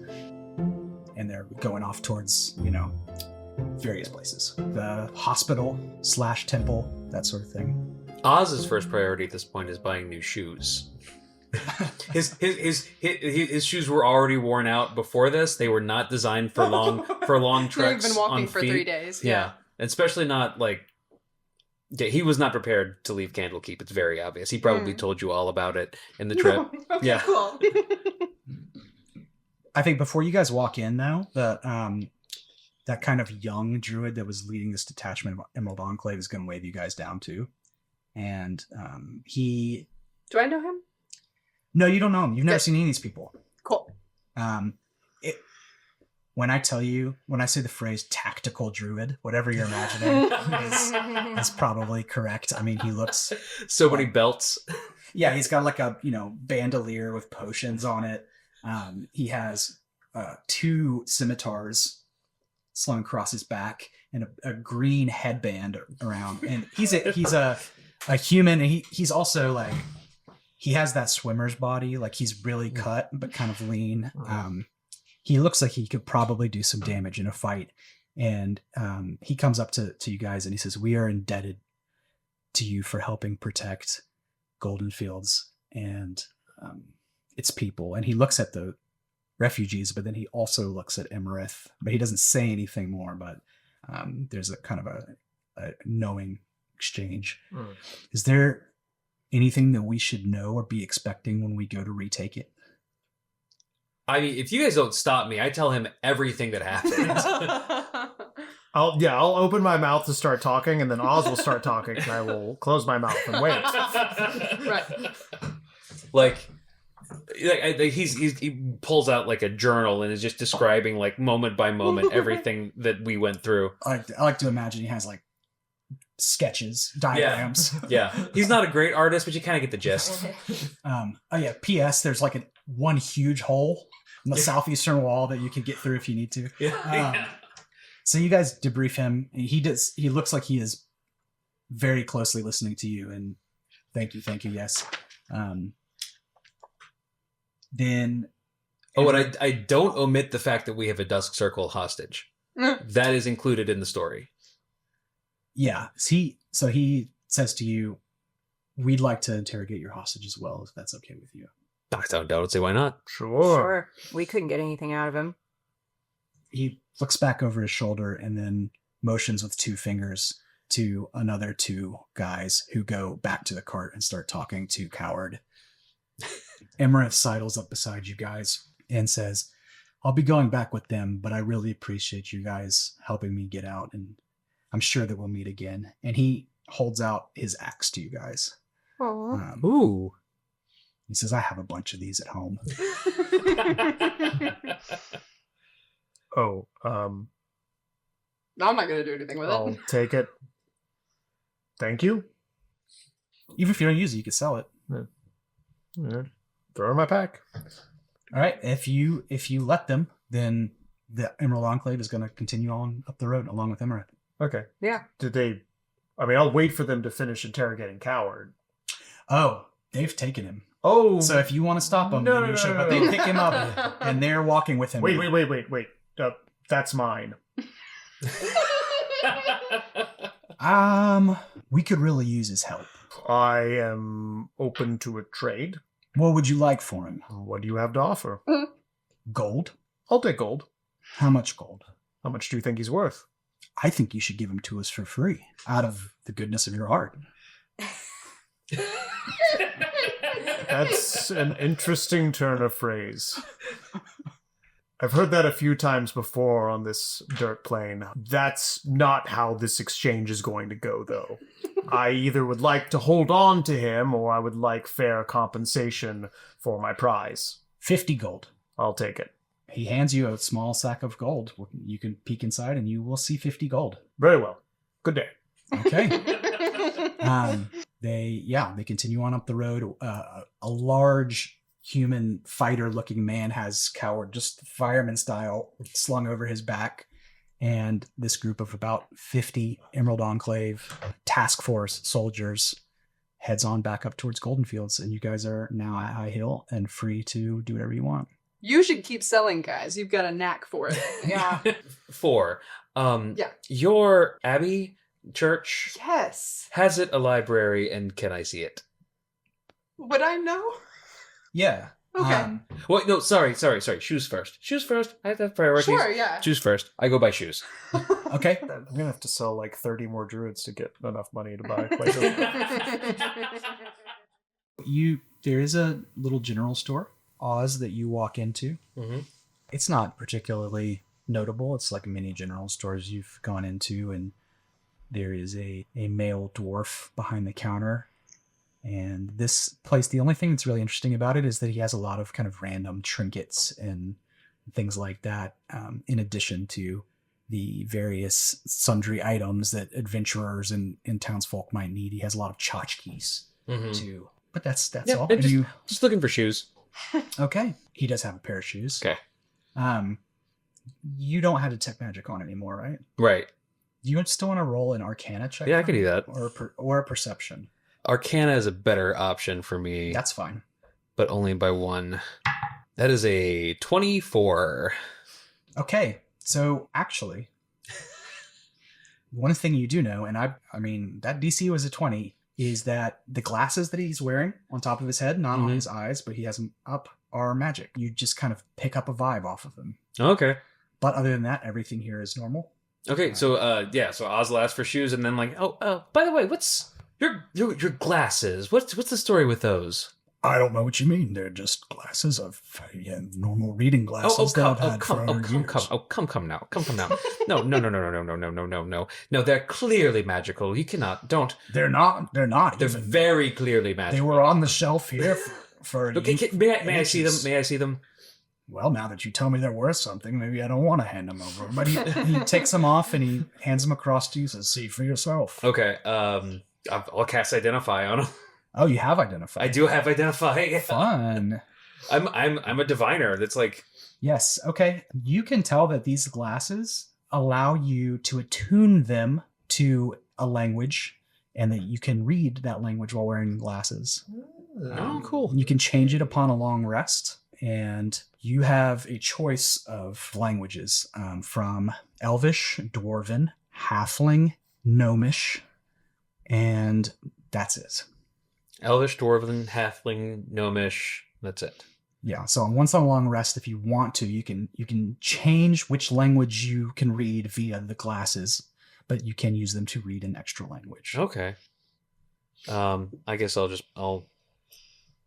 Speaker 1: And they're going off towards, various places. The hospital / temple, that sort of thing.
Speaker 2: Oz's first priority at this point is buying new shoes. His shoes were already worn out before this. They were not designed for long treks.
Speaker 5: They've been walking
Speaker 2: on
Speaker 5: for
Speaker 2: feet.
Speaker 5: 3 days.
Speaker 2: Yeah, especially not like. Yeah, he was not prepared to leave Candlekeep. It's very obvious. He probably told you all about it in the trip.
Speaker 5: Okay,
Speaker 2: Yeah.
Speaker 5: cool.
Speaker 1: I think before you guys walk in, though, that kind of young druid that was leading this detachment of Emerald Enclave is going to wave you guys down too. And he...
Speaker 5: Do I know him?
Speaker 1: No, you don't know him. You've never
Speaker 5: Good.
Speaker 1: seen any of these people.
Speaker 5: Cool.
Speaker 1: When I say the phrase tactical druid, whatever you're imagining is probably correct. I mean, he looks...
Speaker 2: So many belts.
Speaker 1: Yeah, he's got like a, bandolier with potions on it. He has 2 scimitars slung across his back and a green headband around. And he's a human, and he's also like, he has that swimmer's body, like he's really cut but kind of lean. He looks like he could probably do some damage in a fight. And he comes up to you guys and he says, "We are indebted to you for helping protect Goldenfields and its people." And he looks at the refugees, but then he also looks at Emerith, but he doesn't say anything more. But there's a kind of a knowing exchange. Is there anything that we should know or be expecting when we go to retake it?
Speaker 2: I mean, if you guys don't stop me, I tell him everything that happened.
Speaker 4: I'll open my mouth to start talking, and then Oz will start talking, and I will close my mouth and wait.
Speaker 2: Right. He pulls out like a journal and is just describing like moment by moment everything that we went through.
Speaker 1: I like to imagine he has like sketches, diagrams.
Speaker 2: Yeah. He's not a great artist, but you kind of get the gist.
Speaker 1: P.S. There's like one huge hole on the southeastern wall that you can get through if you need to. So you guys debrief him. He looks like he is very closely listening to you, and thank you, yes. Then
Speaker 2: and I don't omit the fact that we have a Dusk Circle hostage. That is included in the story.
Speaker 1: Yeah. So he says to you, "We'd like to interrogate your hostage as well, if that's okay with you."
Speaker 2: I don't say why not.
Speaker 3: Sure. We couldn't get anything out of him.
Speaker 1: He looks back over his shoulder and then motions with 2 fingers to another 2 guys who go back to the cart and start talking to Coward. Emerith sidles up beside you guys and says, "I'll be going back with them, but I really appreciate you guys helping me get out, and I'm sure that we'll meet again." And he holds out his axe to you guys.
Speaker 2: Ooh.
Speaker 1: He says, "I have a bunch of these at home."
Speaker 5: I'm not going to do anything with
Speaker 4: I'll
Speaker 5: it.
Speaker 4: take it. Thank you.
Speaker 1: Even if you don't use it, you can sell it.
Speaker 4: Yeah. Throw it in my pack.
Speaker 1: All right. If you let them, then the Emerald Enclave is going to continue on up the road along with Emerith.
Speaker 4: Okay.
Speaker 3: Yeah.
Speaker 4: I'll wait for them to finish interrogating Coward.
Speaker 1: Oh, they've taken him.
Speaker 4: Oh.
Speaker 1: So if you want to stop them,
Speaker 4: No,
Speaker 1: then you
Speaker 4: no,
Speaker 1: should.
Speaker 4: no,
Speaker 1: But
Speaker 4: no.
Speaker 1: they pick him up and they're walking with him.
Speaker 4: Wait. That's mine.
Speaker 1: We could really use his help.
Speaker 4: I am open to a trade.
Speaker 1: What would you like for him?
Speaker 4: What do you have to offer?
Speaker 1: Gold?
Speaker 4: I'll take gold.
Speaker 1: How much gold?
Speaker 4: How much do you think he's worth?
Speaker 1: I think you should give him to us for free, out of the goodness of your heart.
Speaker 4: That's an interesting turn of phrase. I've heard that a few times before on this dirt plane. That's not how this exchange is going to go, though. I either would like to hold on to him, or I would like fair compensation for my prize.
Speaker 1: 50 gold.
Speaker 4: I'll take it.
Speaker 1: He hands you a small sack of gold. You can peek inside and you will see 50 gold.
Speaker 4: Very well. Good day.
Speaker 1: Okay. They continue on up the road. A large human fighter-looking man has Coward, just fireman style, slung over his back. And this group of about 50 Emerald Enclave task force soldiers heads on back up towards Goldenfields. And you guys are now at High Hill and free to do whatever you want.
Speaker 5: You should keep selling, guys. You've got a knack for it.
Speaker 3: Yeah.
Speaker 2: 4.
Speaker 5: Yeah.
Speaker 2: Your abbey church
Speaker 5: Yes.
Speaker 2: has it a library, and can I see it?
Speaker 5: Would I know?
Speaker 1: Yeah.
Speaker 5: Okay.
Speaker 2: Wait, no, sorry. Shoes first. I have priorities.
Speaker 5: Sure, yeah.
Speaker 2: Shoes first. I go buy shoes.
Speaker 1: Okay.
Speaker 4: I'm gonna have to sell like 30 more druids to get enough money to buy places.
Speaker 1: There is a little general store, Oz, that you walk into.
Speaker 2: Mm-hmm.
Speaker 1: It's not particularly notable. It's like many general stores you've gone into, and there is a male dwarf behind the counter. And this place, the only thing that's really interesting about it is that he has a lot of kind of random trinkets and things like that, in addition to the various sundry items that adventurers and townsfolk might need. He has a lot of tchotchkes too. But that's all.
Speaker 2: And just looking for shoes.
Speaker 1: Okay. He does have a pair of shoes.
Speaker 2: Okay.
Speaker 1: You don't have detect magic on anymore, right?
Speaker 2: Right.
Speaker 1: Do you still want to roll an Arcana check?
Speaker 2: Yeah, I could do that.
Speaker 1: Or a Perception.
Speaker 2: Arcana is a better option for me.
Speaker 1: That's fine.
Speaker 2: But only by 1. That is a 24.
Speaker 1: Okay. So actually, one thing you do know, and I mean, that DC was a 20, is that the glasses that he's wearing on top of his head, not on his eyes, but he has them up, are magic. You just kind of pick up a vibe off of them.
Speaker 2: Okay.
Speaker 1: But other than that, everything here is normal.
Speaker 2: Okay, so so Ozla asked for shoes, and then like, by the way, what's your glasses? What's the story with those?
Speaker 1: I don't know what you mean. They're just glasses of normal reading glasses that I've had for years.
Speaker 2: Come now. No. No, they're clearly magical. You cannot. Don't.
Speaker 1: They're not.
Speaker 2: They're very clearly magical.
Speaker 1: They were on the shelf here for
Speaker 2: Okay, may I see them? May I see them?
Speaker 1: Well, now that you tell me they're worth something, maybe I don't want to hand them over. But he takes them off and he hands them across to you. Says, "See for yourself."
Speaker 2: Okay. I'll cast Identify on them.
Speaker 1: Oh, you have Identify.
Speaker 2: I do have Identify.
Speaker 1: Fun.
Speaker 2: I'm a diviner. That's like.
Speaker 1: Yes. Okay. You can tell that these glasses allow you to attune them to a language, and that you can read that language while wearing glasses.
Speaker 2: Oh, cool.
Speaker 1: You can change it upon a long rest, and you have a choice of languages from Elvish, Dwarven, Halfling, Gnomish, and that's it.
Speaker 2: Elvish, Dwarven, Halfling, Gnomish. That's it.
Speaker 1: Yeah. So once on a long rest, if you want to, you can change which language you can read via the glasses, but you can use them to read an extra language.
Speaker 2: Okay. I guess I'll.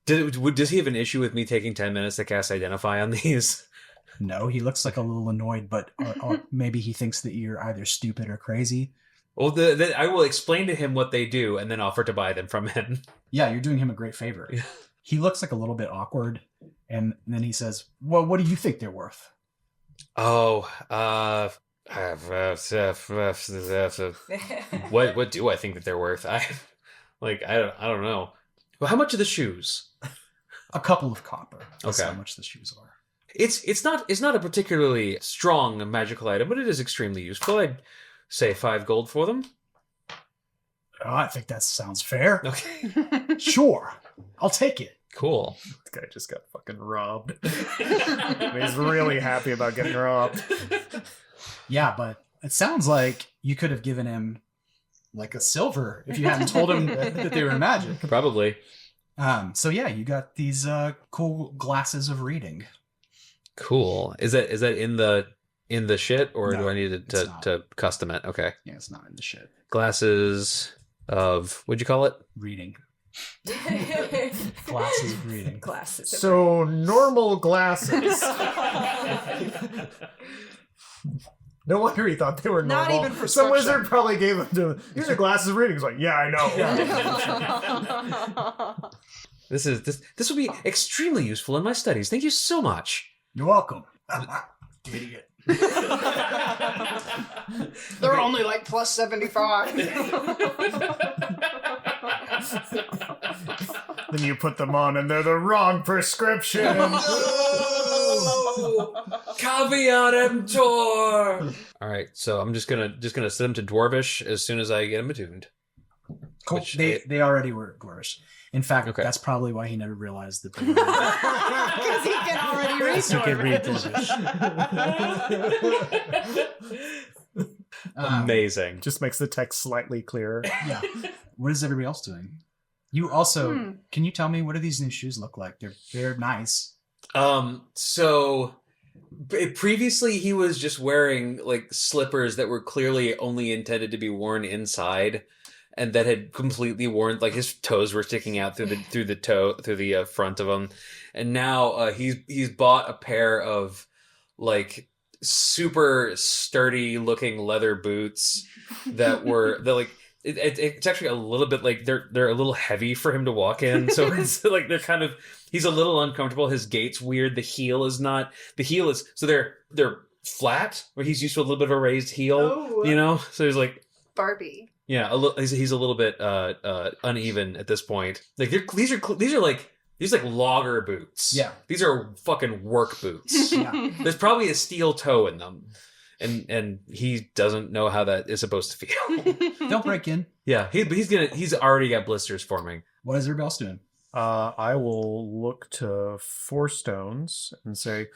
Speaker 2: Does he have an issue with me taking 10 minutes to cast Identify on these?
Speaker 1: No, he looks like a little annoyed, but or maybe he thinks that you're either stupid or crazy.
Speaker 2: Well, I will explain to him what they do and then offer to buy them from him.
Speaker 1: Yeah, you're doing him a great favor.
Speaker 2: Yeah.
Speaker 1: He looks like a little bit awkward, and then he says, "Well, what do you think they're worth?"
Speaker 2: Oh, what do I think that they're worth? I don't know. Well, how much are the shoes?
Speaker 1: A couple of copper. That's
Speaker 2: Okay.
Speaker 1: how much the shoes are.
Speaker 2: It's not a particularly strong magical item, but it is extremely useful. I'd say 5 gold for them.
Speaker 1: Oh, I think that sounds fair.
Speaker 2: Okay.
Speaker 1: Sure, I'll take it.
Speaker 2: Cool.
Speaker 4: The guy just got fucking robbed. He's really happy about getting robbed.
Speaker 1: Yeah, but it sounds like you could have given him like a silver if you hadn't told him that they were magic.
Speaker 2: Probably.
Speaker 1: So yeah, you got these cool glasses of reading.
Speaker 2: Cool. Is that in the shit, or
Speaker 1: No,
Speaker 2: do I need
Speaker 1: it's not.
Speaker 2: to custom it? Okay.
Speaker 1: Yeah, it's not in the shit.
Speaker 2: Glasses of, what'd you call it?
Speaker 1: Reading. Glasses of reading.
Speaker 3: Glasses.
Speaker 4: So normal glasses. No wonder he thought they were
Speaker 3: Not
Speaker 4: normal.
Speaker 3: even
Speaker 4: Some
Speaker 3: prescription.
Speaker 4: wizard probably gave them to him. These are glasses of reading. He's like, yeah, I know.
Speaker 2: This will be extremely useful in my studies. Thank you so much.
Speaker 1: You're welcome. Idiot.
Speaker 5: They're only like plus 75.
Speaker 4: Then you put them on and they're the wrong prescription.
Speaker 2: Caveat emptor. All right, so I'm just gonna set them to Dwarvish as soon as I get them attuned.
Speaker 1: Cool.
Speaker 2: Which
Speaker 1: They already were dwarvish. In fact,
Speaker 2: Okay.
Speaker 1: that's probably why he never realized that they were.
Speaker 5: Because he can already read
Speaker 1: He can read
Speaker 5: Dwarvish.
Speaker 2: Amazing.
Speaker 4: Just makes the text slightly clearer.
Speaker 1: Yeah. What is everybody else doing? You also, can you tell me, what do these new shoes look like? They're nice.
Speaker 2: So previously he was just wearing like slippers that were clearly only intended to be worn inside, and that had completely worn, like his toes were sticking out through the front of them. And now he's bought a pair of like super sturdy looking leather boots that like it's actually a little bit like they're a little heavy for him to walk in, so it's like they're kind of, he's a little uncomfortable. His gait's weird. The heel is so they're flat, where he's used to a little bit of a raised heel, so he's like
Speaker 5: Barbie.
Speaker 2: Yeah, he's a little bit uneven at this point. Like these are like logger boots.
Speaker 1: Yeah,
Speaker 2: these are fucking work boots.
Speaker 1: Yeah.
Speaker 2: There's probably a steel toe in them, and he doesn't know how that is supposed to feel.
Speaker 1: Don't break in.
Speaker 2: Yeah, he's already got blisters forming.
Speaker 1: What is everybody else doing?
Speaker 4: I will look to Four Stones and say,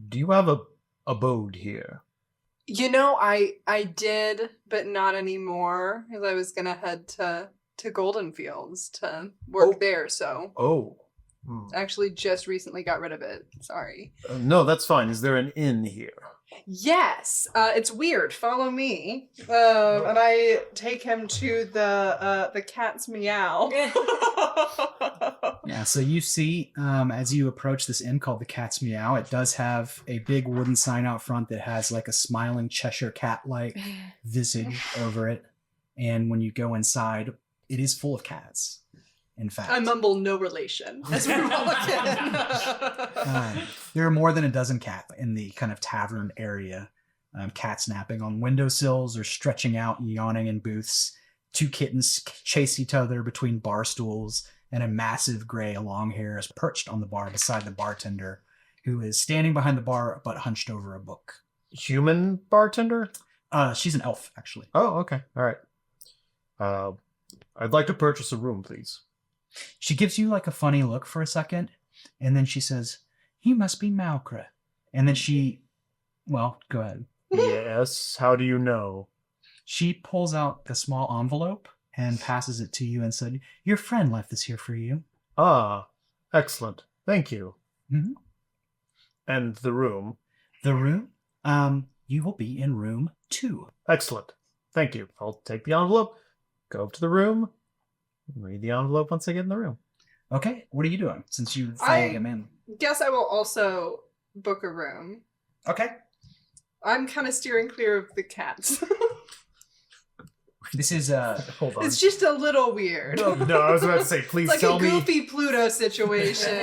Speaker 4: "Do you have a abode here?"
Speaker 5: I did, but not anymore, because I was gonna head to Goldenfields to work there. So actually, just recently got rid of it. Sorry.
Speaker 4: No, that's fine. Is there an inn here?
Speaker 5: Yes, it's weird. Follow me, and I take him to the cat's meow.
Speaker 1: Yeah, so you see, as you approach this inn called the Cat's Meow, it does have a big wooden sign out front that has like a smiling Cheshire cat-like visage over it. And when you go inside, it is full of cats, in fact.
Speaker 5: I mumble no relation as we're walking.
Speaker 1: There are more than a dozen cats in the kind of tavern area. Cats napping on windowsills or stretching out and yawning in booths. 2 kittens chase each other between bar stools. And a massive gray long hair is perched on the bar beside the bartender, who is standing behind the bar but hunched over a book.
Speaker 4: Human bartender?
Speaker 1: She's an elf, actually.
Speaker 4: Oh, okay. All right. I'd like to purchase a room, please.
Speaker 1: She gives you like a funny look for a second, and then she says, "You must be Malkreth." And then go ahead.
Speaker 4: Yes, how do you know?
Speaker 1: She pulls out a small envelope and passes it to you and said, "Your friend left this here for you."
Speaker 4: Ah, excellent. Thank you.
Speaker 1: Mm-hmm.
Speaker 4: And the room?
Speaker 1: The room? You will be in room 2.
Speaker 4: Excellent. Thank you. I'll take the envelope, go up to the room, and read the envelope once I get in the room.
Speaker 1: Okay, what are you doing since you followed him in?
Speaker 5: Guess I will also book a room.
Speaker 1: Okay.
Speaker 5: I'm kind of steering clear of the cats.
Speaker 1: This is
Speaker 4: Hold on.
Speaker 5: It's just a little weird.
Speaker 4: No, I was about to say, please
Speaker 5: like
Speaker 4: tell
Speaker 5: a
Speaker 4: me.
Speaker 5: goofy Pluto situation.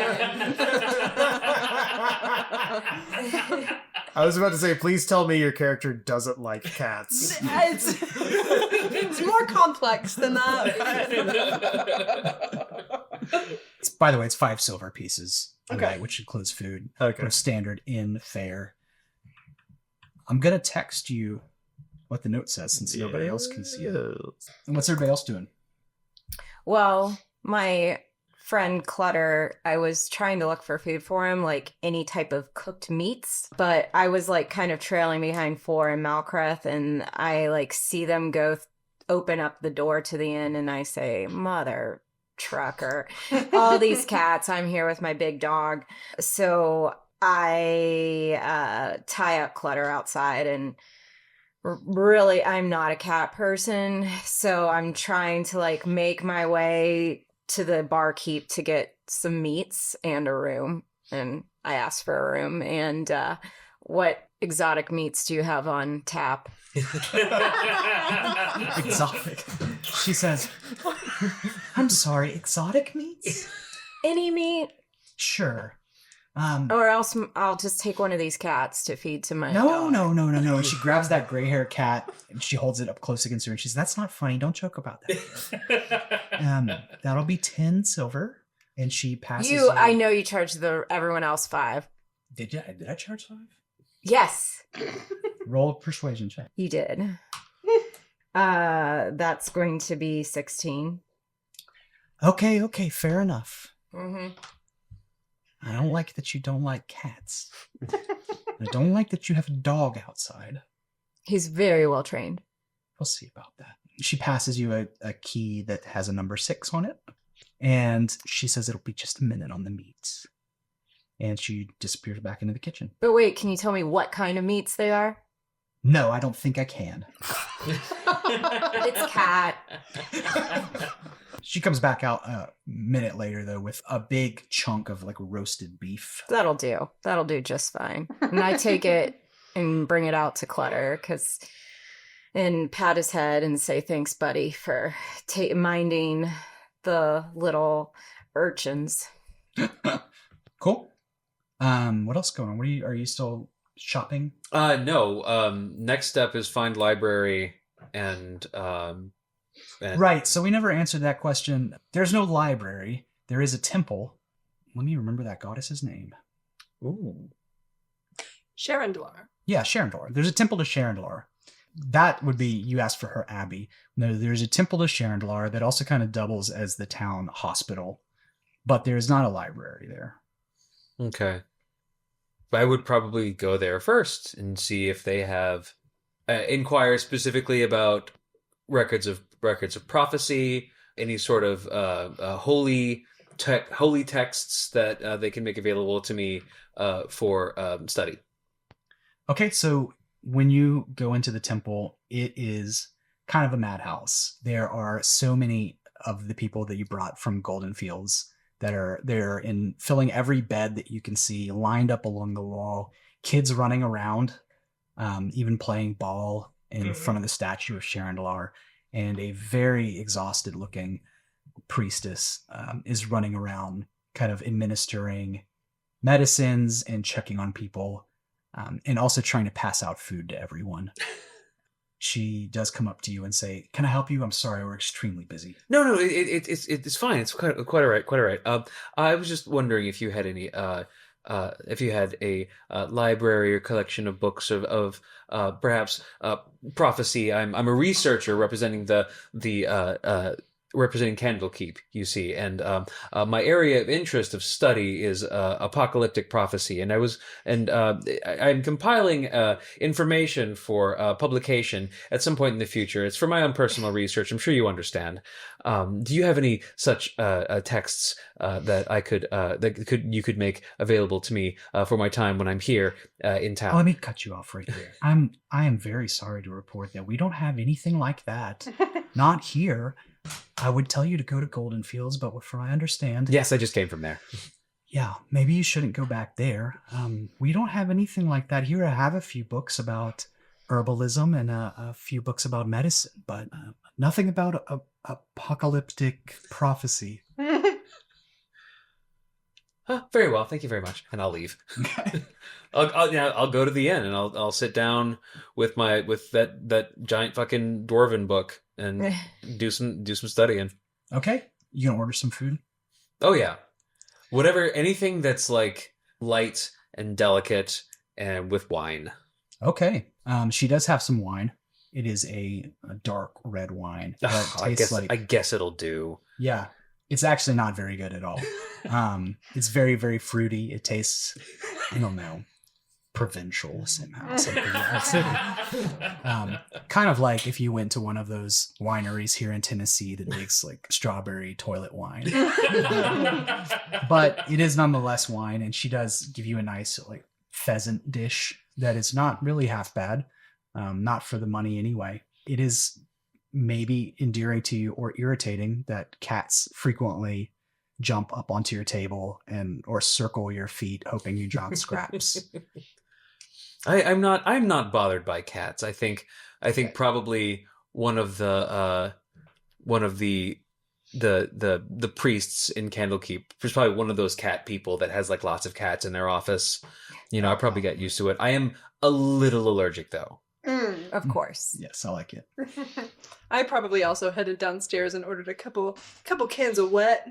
Speaker 4: I was about to say, please tell me your character doesn't like cats.
Speaker 5: It's more complex than that.
Speaker 1: By the way, it's 5 silver pieces a
Speaker 5: Okay.
Speaker 1: night, which includes food.
Speaker 4: Okay.
Speaker 1: For standard inn fare. I'm gonna text you what the note says since nobody else can see it. And what's everybody else doing?
Speaker 3: Well, my friend Clutter, I was trying to look for food for him, like any type of cooked meats, but I was like kind of trailing behind 4 and Malkreth, and I like see them go open up the door to the inn, and I say, "Mother trucker, all these cats, I'm here with my big dog." So I tie up Clutter outside, and really, I'm not a cat person, so I'm trying to like make my way to the barkeep to get some meats and a room. And I asked for a room. And what exotic meats do you have on tap?
Speaker 1: Exotic. She says, "I'm sorry, exotic meats?"
Speaker 3: Any meat?
Speaker 1: Sure.
Speaker 3: Or else I'll just take one of these cats to feed to my
Speaker 1: No.
Speaker 3: dog.
Speaker 1: And she grabs that gray hair cat and she holds it up close against her and she says, "That's not funny. Don't joke about that." That'll be 10 silver. And she passes you.
Speaker 3: I know you charge everyone else 5.
Speaker 1: Did I charge 5?
Speaker 3: Yes,
Speaker 1: Roll a persuasion check.
Speaker 3: you did. That's going to be 16.
Speaker 1: Okay, fair enough.
Speaker 3: Mm-hmm.
Speaker 1: I don't like that you don't like cats. I don't like that you have a dog outside.
Speaker 3: He's very well trained.
Speaker 1: We'll see about that. She passes you a key that has a number 6 on it. And she says it'll be just a minute on the meats. And she disappears back into the kitchen.
Speaker 3: But wait, can you tell me what kind of meats they are?
Speaker 1: No, I don't think I can.
Speaker 3: It's cat.
Speaker 1: She comes back out a minute later, though, with a big chunk of like roasted beef.
Speaker 3: That'll do. That'll do just fine. And I take it and bring it out to Clutter and pat his head and say, thanks, buddy, for minding the little urchins.
Speaker 1: Cool. What else going on? Are you still shopping?
Speaker 2: No. Next step is find library and
Speaker 1: Right. So we never answered that question. There's no library. There is a temple. Let me remember that goddess's name.
Speaker 2: Ooh.
Speaker 5: Sharendlar.
Speaker 1: Yeah, Sharendlar. There's a temple to Sharendlar. That would be, you asked for her abbey. No, there's a temple to Sharendlar that also kind of doubles as the town hospital, but there's not a library there.
Speaker 2: Okay. I would probably go there first and see if they have inquire specifically about records of prophecy, any sort of holy texts that they can make available to me for study.
Speaker 1: Okay, so when you go into the temple, it is kind of a madhouse. There are so many of the people that you brought from Goldenfields that are there in filling every bed that you can see, lined up along the wall, kids running around, even playing ball in front of the statue of Sharendlar, and a very exhausted looking priestess is running around kind of administering medicines and checking on people, and also trying to pass out food to everyone. She does come up to you and say, "Can I help you? I'm sorry, we're extremely busy."
Speaker 2: No, it's fine. It's quite all right. I was just wondering if you had any if you had a library or collection of books of perhaps prophecy. I'm a researcher representing representing Candlekeep, you see, and my area of interest of study is apocalyptic prophecy, and I'm compiling information for publication at some point in the future. It's for my own personal research. I'm sure you understand. Do you have any such texts that you could make available to me for my time when I'm here in town?
Speaker 1: Oh, let me cut you off right there. I am very sorry to report that we don't have anything like that. Not here. I would tell you to go to Goldenfields, but from what I understand...
Speaker 2: Yes, I just came from there.
Speaker 1: Yeah, maybe you shouldn't go back there. We don't have anything like that here. I have a few books about herbalism and a few books about medicine, but nothing about apocalyptic prophecy.
Speaker 2: Very well, thank you very much, and I'll leave. I'll go to the inn and I'll sit down with that giant fucking dwarven book and do some studying.
Speaker 1: Okay, you gonna order some food?
Speaker 2: Oh yeah, anything that's like light and delicate and with wine.
Speaker 1: Okay, she does have some wine. It is a dark red wine.
Speaker 2: I guess it'll do.
Speaker 1: Yeah. It's actually not very good at all. It's very, very fruity. It tastes, I don't know, provincial somehow. Kind of like if you went to one of those wineries here in Tennessee that makes like strawberry toilet wine. But it is nonetheless wine, and she does give you a nice like pheasant dish that is not really half bad. Not for the money anyway. It is maybe endearing to you or irritating that cats frequently jump up onto your table or circle your feet hoping you drop scraps.
Speaker 2: I'm not bothered by cats. I think probably one of the priests in Candlekeep is probably one of those cat people that has like lots of cats in their office. I probably get used to it. I am a little allergic though.
Speaker 3: Of course.
Speaker 1: Yes, I like it.
Speaker 5: I probably also headed downstairs and ordered a couple cans of wet.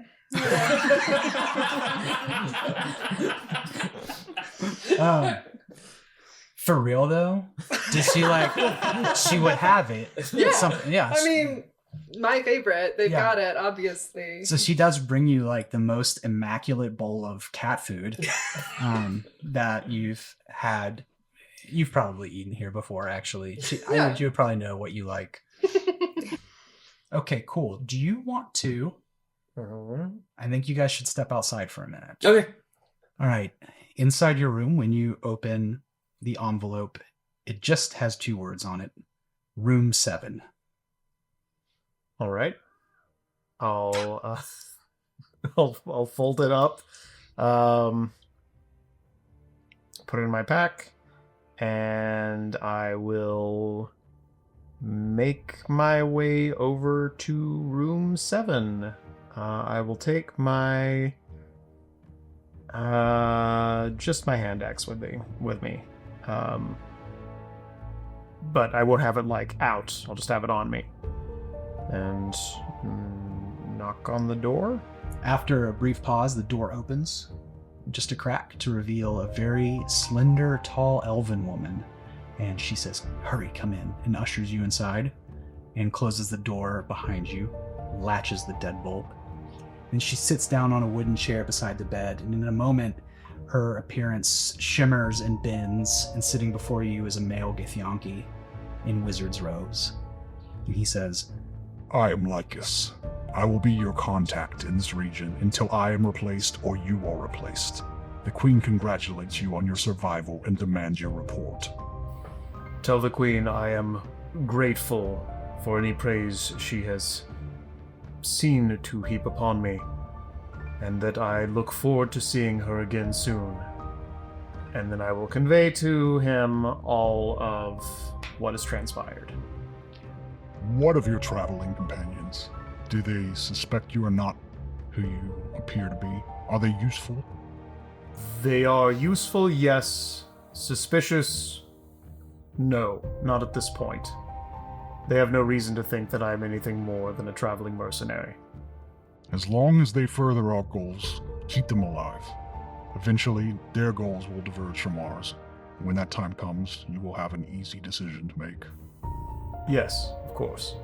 Speaker 1: For real though, did she she would have it?
Speaker 5: Yeah. I mean, my favorite. They've got it, obviously.
Speaker 1: So she does bring you like the most immaculate bowl of cat food that you've had. You've probably eaten here before, actually. You would probably know what you like. Okay, cool. Do you want to I think you guys should step outside for a minute.
Speaker 2: Okay.
Speaker 1: All right. Inside your room, when you open the envelope, it just has 2 words on it. Room 7.
Speaker 4: All right. I'll I'll fold it up, put it in my pack, and I will make my way over to room 7. I will take my just my hand axe with me. But I won't have it like out. I'll just have it on me. And knock on the door.
Speaker 1: After a brief pause, the door opens, just a crack, to reveal a very slender, tall elven woman. And she says, "Hurry, come in," and ushers you inside and closes the door behind you, latches the deadbolt. Then she sits down on a wooden chair beside the bed, and in a moment, her appearance shimmers and bends, and sitting before you is a male Githyanki in wizard's robes. And he says,
Speaker 6: I am Lycus. I will be your contact in this region until I am replaced or you are replaced. The Queen congratulates you on your survival and demands your report.
Speaker 4: Tell the Queen I am grateful for any praise she has seen to heap upon me, and that I look forward to seeing her again soon. And then I will convey to him all of what has transpired.
Speaker 6: What of your traveling companions? Do they suspect you are not who you appear to be? Are they useful?
Speaker 4: They are useful, yes. Suspicious, no, not at this point. They have no reason to think that I am anything more than a traveling mercenary.
Speaker 6: As long as they further our goals, keep them alive. Eventually, their goals will diverge from ours. When that time comes, you will have an easy decision to make.
Speaker 4: Yes, of course.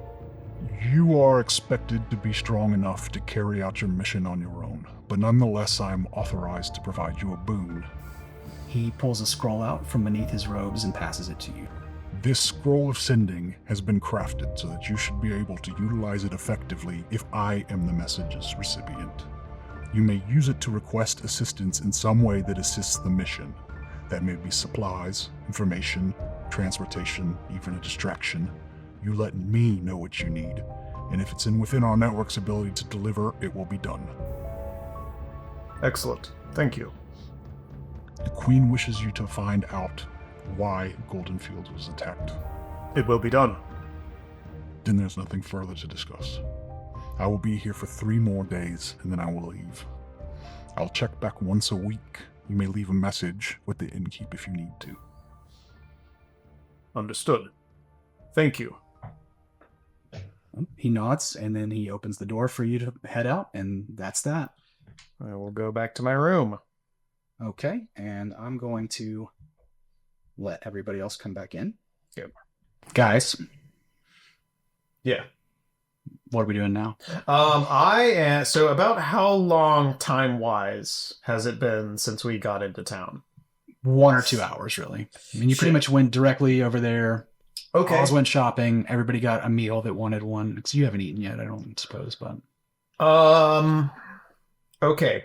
Speaker 6: You are expected to be strong enough to carry out your mission on your own, but nonetheless I am authorized to provide you a boon.
Speaker 1: He pulls a scroll out from beneath his robes and passes it to you.
Speaker 6: This scroll of sending has been crafted so that you should be able to utilize it effectively if I am the message's recipient. You may use it to request assistance in some way that assists the mission. That may be supplies, information, transportation, even a distraction. You let me know what you need, and if it's within our network's ability to deliver, it will be done.
Speaker 4: Excellent. Thank you.
Speaker 6: The Queen wishes you to find out why Goldenfields was attacked.
Speaker 4: It will be done.
Speaker 6: Then there's nothing further to discuss. I will be here for 3 more days, and then I will leave. I'll check back once a week. You may leave a message with the innkeep if you need to.
Speaker 4: Understood. Thank you.
Speaker 1: He nods, and then he opens the door for you to head out, and that's that.
Speaker 4: I will go back to my room.
Speaker 1: Okay, and I'm going to let everybody else come back in.
Speaker 4: Yep.
Speaker 1: Guys,
Speaker 4: Yeah.
Speaker 1: what are we doing now?
Speaker 4: So about how long time-wise has it been since we got into town?
Speaker 1: 1 or 2 hours, really. I mean, you pretty much went directly over there.
Speaker 4: Okay.
Speaker 1: Oz went shopping. Everybody got a meal that wanted one. Because you haven't eaten yet, I don't suppose, but...
Speaker 4: Okay.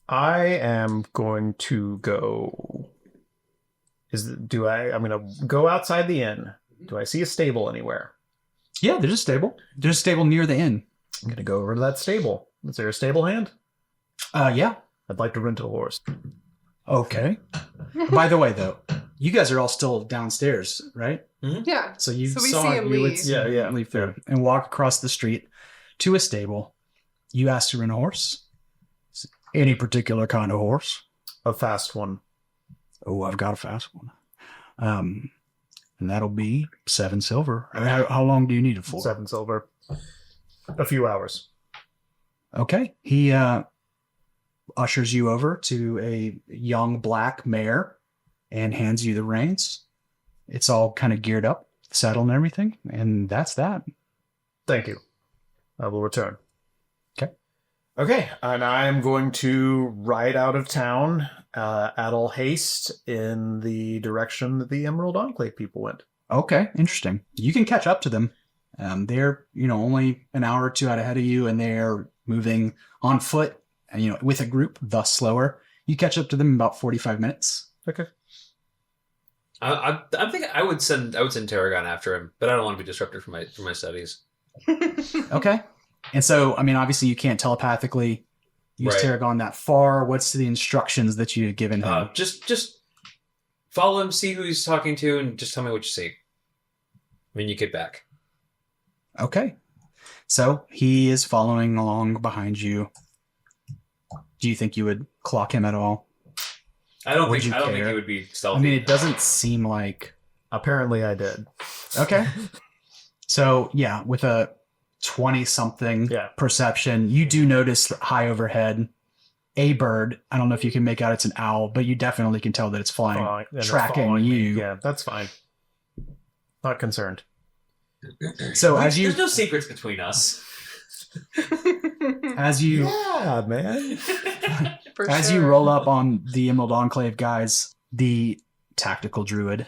Speaker 4: I am going to go... I'm going to go outside the inn. Do I see a stable anywhere?
Speaker 1: Yeah, there's a stable. There's a stable near the inn.
Speaker 4: I'm going to go over to that stable. Is there a stable hand?
Speaker 1: Yeah.
Speaker 4: I'd like to rent a horse.
Speaker 1: Okay. By the way, though, you guys are all still downstairs, right?
Speaker 5: Yeah.
Speaker 1: So you
Speaker 5: So we
Speaker 1: saw
Speaker 5: see him
Speaker 1: you would
Speaker 5: leave.
Speaker 1: see
Speaker 4: Yeah,
Speaker 1: him
Speaker 4: yeah.
Speaker 1: leave through and walk across the street to a stable. You asked to rent a horse. Any particular kind of horse?
Speaker 4: A fast one.
Speaker 1: Oh, I've got a fast one. And that'll be 7 silver. How long do you need it for?
Speaker 4: 7 silver. A few hours.
Speaker 1: Okay. He ushers you over to a young black mare and hands you the reins. It's all kind of geared up, saddle and everything, and that's that.
Speaker 4: Thank you. I will return.
Speaker 1: Okay.
Speaker 4: Okay, and I'm going to ride out of town at all haste in the direction that the Emerald Enclave people went.
Speaker 1: Okay, interesting. You can catch up to them. They're, only an hour or two out ahead of you, and they're moving on foot, with a group, thus slower. You catch up to them in about 45 minutes.
Speaker 4: Okay.
Speaker 2: I'm thinking I would send Tarragon after him, but I don't want to be disruptive for my studies.
Speaker 1: Okay. And so, obviously you can't telepathically use
Speaker 2: Right.
Speaker 1: Tarragon that far. What's the instructions that you had given him?
Speaker 2: Just follow him, see who he's talking to, and just tell me what you see. When you get back.
Speaker 1: Okay. So he is following along behind you. Do you think you would clock him at all?
Speaker 2: I don't
Speaker 1: Would
Speaker 2: think
Speaker 1: you
Speaker 2: he
Speaker 1: care?
Speaker 2: would be stealthy.
Speaker 1: It doesn't seem like...
Speaker 4: Apparently I did.
Speaker 1: Okay. So, yeah, with a 20-something perception, you do notice high overhead a bird. I don't know if you can make out it's an owl, but you definitely can tell that it's flying,
Speaker 4: And it's
Speaker 1: tracking
Speaker 4: following me.
Speaker 1: you.
Speaker 4: Yeah, that's fine. Not concerned.
Speaker 1: So
Speaker 2: There's no secrets between us.
Speaker 1: as you
Speaker 4: Yeah, man.
Speaker 5: For
Speaker 1: as
Speaker 5: sure.
Speaker 1: you roll up on the Emerald Enclave guys, the tactical druid,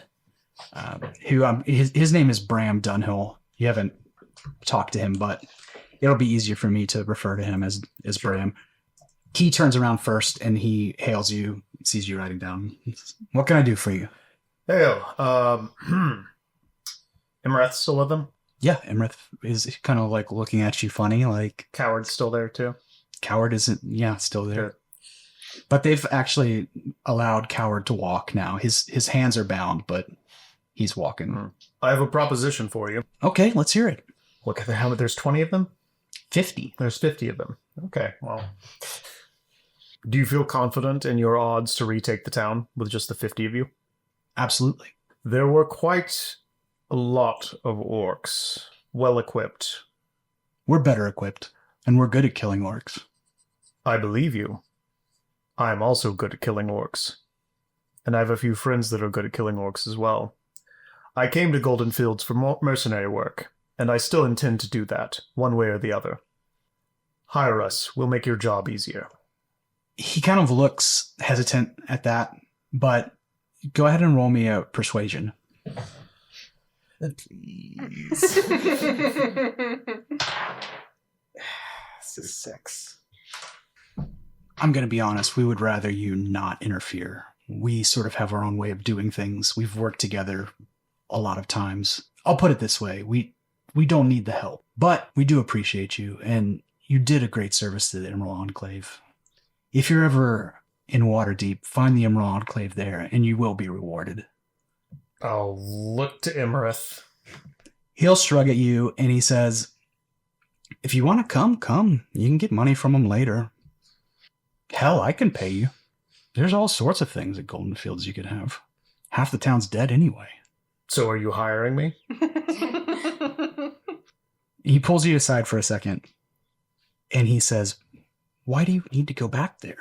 Speaker 1: who his name is Bram Dunhill. You haven't talked to him, but it'll be easier for me to refer to him as Bram. He turns around first and he hails you, sees you riding down. What can I do for you?
Speaker 4: Hey, Imreth still with them?
Speaker 1: Yeah, Emrith is kind of like looking at you funny, like
Speaker 4: Coward's still there too?
Speaker 1: Coward isn't, still there.
Speaker 4: Good.
Speaker 1: But they've actually allowed Coward to walk now. His hands are bound, but he's walking.
Speaker 4: I have a proposition for you.
Speaker 1: Okay, let's hear it.
Speaker 4: Look at how there's 20 of them?
Speaker 1: 50.
Speaker 4: There's 50 of them. Okay, well. Do you feel confident in your odds to retake the town with just the 50 of you?
Speaker 1: Absolutely.
Speaker 4: There were quite a lot of orcs, well equipped.
Speaker 1: We're better equipped, and we're good at killing orcs.
Speaker 4: I believe you. I am also good at killing orcs. And I have a few friends that are good at killing orcs as well. I came to Goldenfields for mercenary work, and I still intend to do that, one way or the other. Hire us. We'll make your job easier.
Speaker 1: He kind of looks hesitant at that, but go ahead and roll me a persuasion.
Speaker 4: Please. This is 6.
Speaker 1: I'm going to be honest, we would rather you not interfere. We sort of have our own way of doing things. We've worked together a lot of times. I'll put it this way. We don't need the help, but we do appreciate you, and you did a great service to the Emerald Enclave. If you're ever in Waterdeep, find the Emerald Enclave there, and you will be rewarded.
Speaker 4: I'll look to Imrith.
Speaker 1: He'll shrug at you, and he says, if you want to come. You can get money from him later. Hell, I can pay you. There's all sorts of things at Goldenfields you could have. Half the town's dead anyway.
Speaker 4: So are you hiring me?
Speaker 1: He pulls you aside for a second, and he says, why do you need to go back there?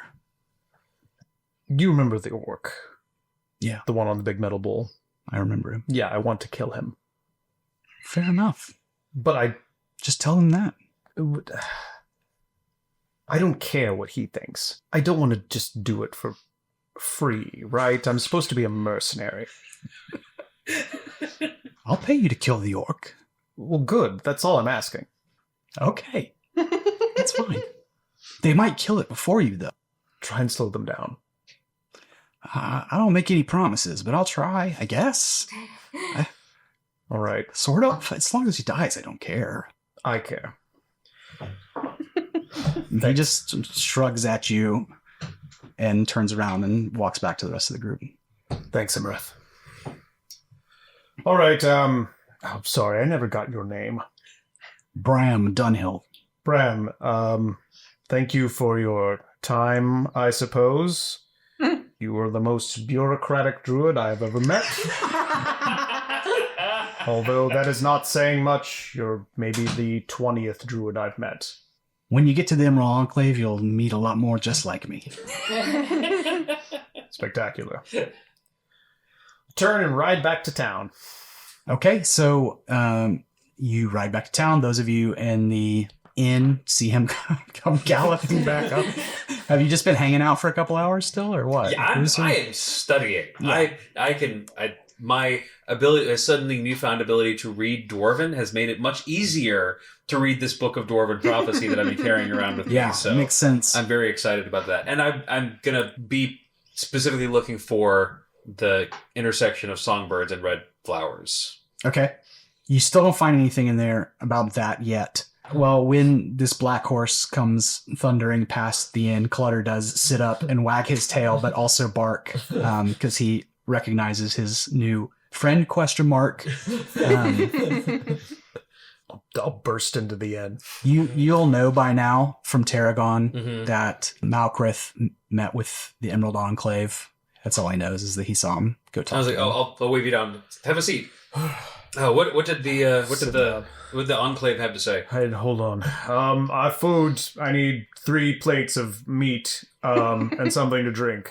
Speaker 4: Do you remember the orc?
Speaker 1: Yeah.
Speaker 4: The one on the big metal bull?
Speaker 1: I remember him.
Speaker 4: Yeah, I want to kill him.
Speaker 1: Fair enough.
Speaker 4: But I
Speaker 1: Just tell him that.
Speaker 4: don't care what he thinks. I don't want to just do it for free, right? I'm supposed to be a mercenary.
Speaker 1: I'll pay you to kill the orc.
Speaker 4: Well, good. That's all I'm asking.
Speaker 1: Okay. That's fine. They might kill it before you, though.
Speaker 4: Try and slow them down.
Speaker 1: I don't make any promises, but I'll try, I guess.
Speaker 4: All right.
Speaker 1: Sort of. As long as he dies, I don't care.
Speaker 4: I care.
Speaker 1: He just shrugs at you and turns around and walks back to the rest of the group.
Speaker 4: Thanks, Imrith. All right. I'm sorry. I never got your name.
Speaker 1: Bram Dunhill.
Speaker 4: Bram, thank you for your time, I suppose. You are the most bureaucratic druid I have ever met. Although that is not saying much, you're maybe the 20th druid I've met.
Speaker 1: When you get to the Emerald Enclave, you'll meet a lot more just like me.
Speaker 4: Spectacular. Turn and ride back to town.
Speaker 1: Okay, so you ride back to town. Those of you in the inn see him come galloping back up. Have you just been hanging out for a couple hours still, or what?
Speaker 2: Yeah, I am studying.
Speaker 1: Yeah.
Speaker 2: my ability, a suddenly newfound ability to read Dwarven has made it much easier to read this book of Dwarven prophecy that I've been carrying around with me.
Speaker 1: Yeah,
Speaker 2: So
Speaker 1: makes sense.
Speaker 2: I'm very excited about that. And I'm going to be specifically looking for the intersection of songbirds and red flowers.
Speaker 1: Okay. You still don't find anything in there about that yet. Well, when this black horse comes thundering past the inn, Clutter does sit up and wag his tail, but also bark because he recognizes his new friend, ?
Speaker 4: I'll burst into the inn.
Speaker 1: You'll know by now from Tarragon
Speaker 2: Mhm.
Speaker 1: that Malkreth met with the Emerald Enclave. That's all he knows is that he saw him go talk
Speaker 2: I was
Speaker 1: to
Speaker 2: like,
Speaker 1: him.
Speaker 2: I'll wave you down. Have a seat. What did the Enclave have to say?
Speaker 4: Hey, hold on. Our food. I need 3 plates of meat, and something to drink.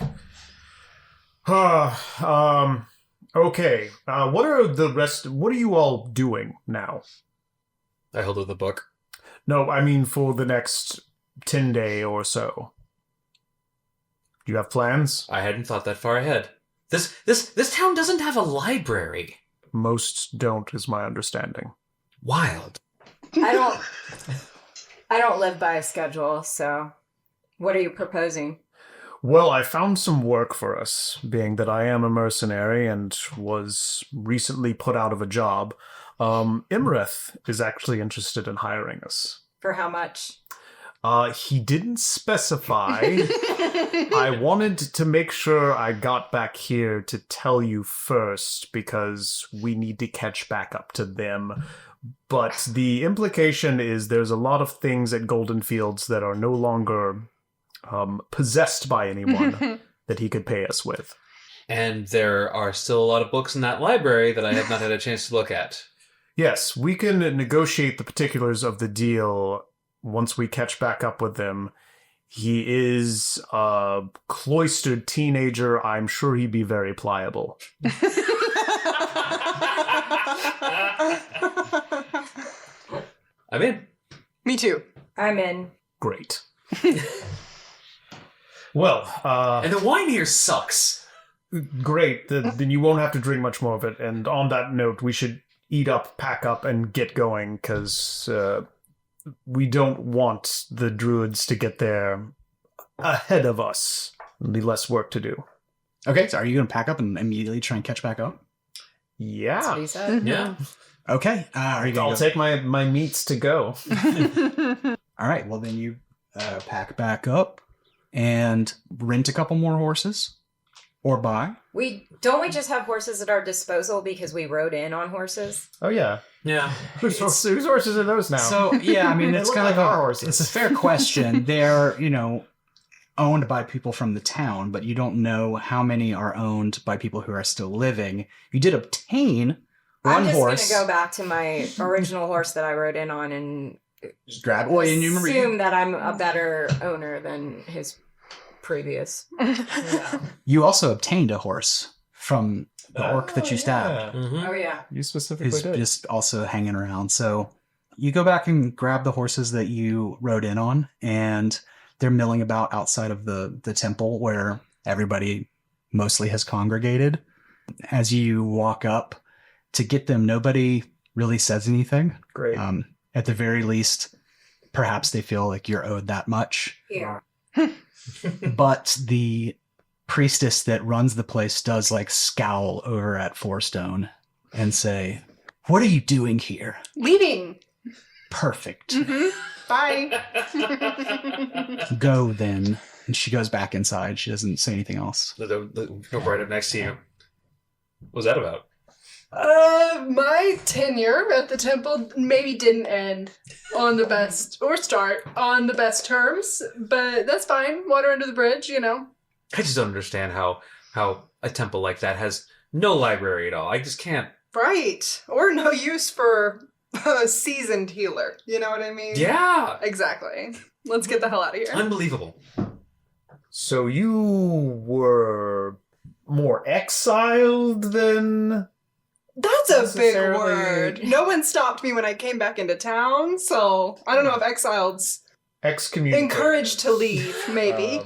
Speaker 4: Okay. What are the rest? What are you all doing now?
Speaker 2: I held up the book.
Speaker 4: No, I mean for the next 10 day or so. Do you have plans?
Speaker 2: I hadn't thought that far ahead. This town doesn't have a library.
Speaker 4: Most don't, is my understanding.
Speaker 2: Wild.
Speaker 3: I don't live by a schedule, so what are you proposing?
Speaker 4: Well, I found some work for us, being that I am a mercenary and was recently put out of a job. Imreth is actually interested in hiring us.
Speaker 3: For how much?
Speaker 4: He didn't specify. I wanted to make sure I got back here to tell you first because we need to catch back up to them. But the implication is there's a lot of things at Goldenfields that are no longer possessed by anyone that he could pay us with.
Speaker 2: And there are still a lot of books in that library that I have not had a chance to look at.
Speaker 4: Yes, we can negotiate the particulars of the deal once we catch back up with them. He is a cloistered teenager. I'm sure he'd be very pliable.
Speaker 2: I'm in.
Speaker 5: Me too.
Speaker 3: I'm in.
Speaker 4: Great. Well,
Speaker 2: And the wine here sucks.
Speaker 4: great. Then you won't have to drink much more of it. And on that note, we should eat up, pack up, and get going, because we don't want the druids to get there ahead of us. There'll be less work to do.
Speaker 1: Okay, so are you going to pack up and immediately try and catch back up?
Speaker 3: That's what
Speaker 4: Yeah.
Speaker 3: he said.
Speaker 2: Yeah.
Speaker 1: Okay, are you going
Speaker 4: I'll
Speaker 1: to
Speaker 4: take my meats to go.
Speaker 1: All right, well then you pack back up and rent a couple more horses or buy.
Speaker 3: We just have horses at our disposal because we rode in on horses?
Speaker 4: Oh, yeah.
Speaker 2: Yeah.
Speaker 4: Whose horses are those now?
Speaker 1: So, yeah, I mean,
Speaker 4: They
Speaker 1: it's
Speaker 4: look
Speaker 1: kind of
Speaker 4: like
Speaker 1: like
Speaker 4: our horses.
Speaker 1: it's a fair question. They're, owned by people from the town, but you don't know how many are owned by people who are still living. You did obtain one
Speaker 3: I'm just
Speaker 1: horse.
Speaker 3: going to go back to my original horse that I rode in on and
Speaker 1: Just grab. Well, and you remember
Speaker 3: assume that I'm a better owner than his previous.
Speaker 1: you also obtained a horse from the orc that you stabbed.
Speaker 2: Mm-hmm.
Speaker 3: Oh, yeah.
Speaker 4: You specifically
Speaker 1: Who's
Speaker 4: did.
Speaker 1: just also hanging around. So you go back and grab the horses that you rode in on, and they're milling about outside of the temple where everybody mostly has congregated. As you walk up to get them, nobody really says anything.
Speaker 4: Great.
Speaker 1: At the very least, perhaps they feel like you're owed that much.
Speaker 3: Yeah.
Speaker 1: But the priestess that runs the place does scowl over at Fourstone and say, "What are you doing here?"
Speaker 5: Leaving.
Speaker 1: Perfect.
Speaker 5: Mm-hmm. Bye.
Speaker 1: Go then. And she goes back inside. She doesn't say anything else.
Speaker 2: Go right up next to you. What was that about?
Speaker 5: My tenure at the temple maybe didn't end on the best, or start on the best terms, but that's fine. Water under the bridge,
Speaker 2: I just don't understand how a temple like that has no library at all. I just can't.
Speaker 5: Right. Or no use for a seasoned healer. You know what I mean?
Speaker 2: Yeah.
Speaker 5: Exactly. Let's get the hell out of here.
Speaker 2: Unbelievable.
Speaker 4: So you were more exiled than...
Speaker 5: That's a big
Speaker 4: necessarily-
Speaker 5: word. No one stopped me when I came back into town, so I don't know if exiled's
Speaker 4: excommunicated.
Speaker 5: encouraged to leave, maybe.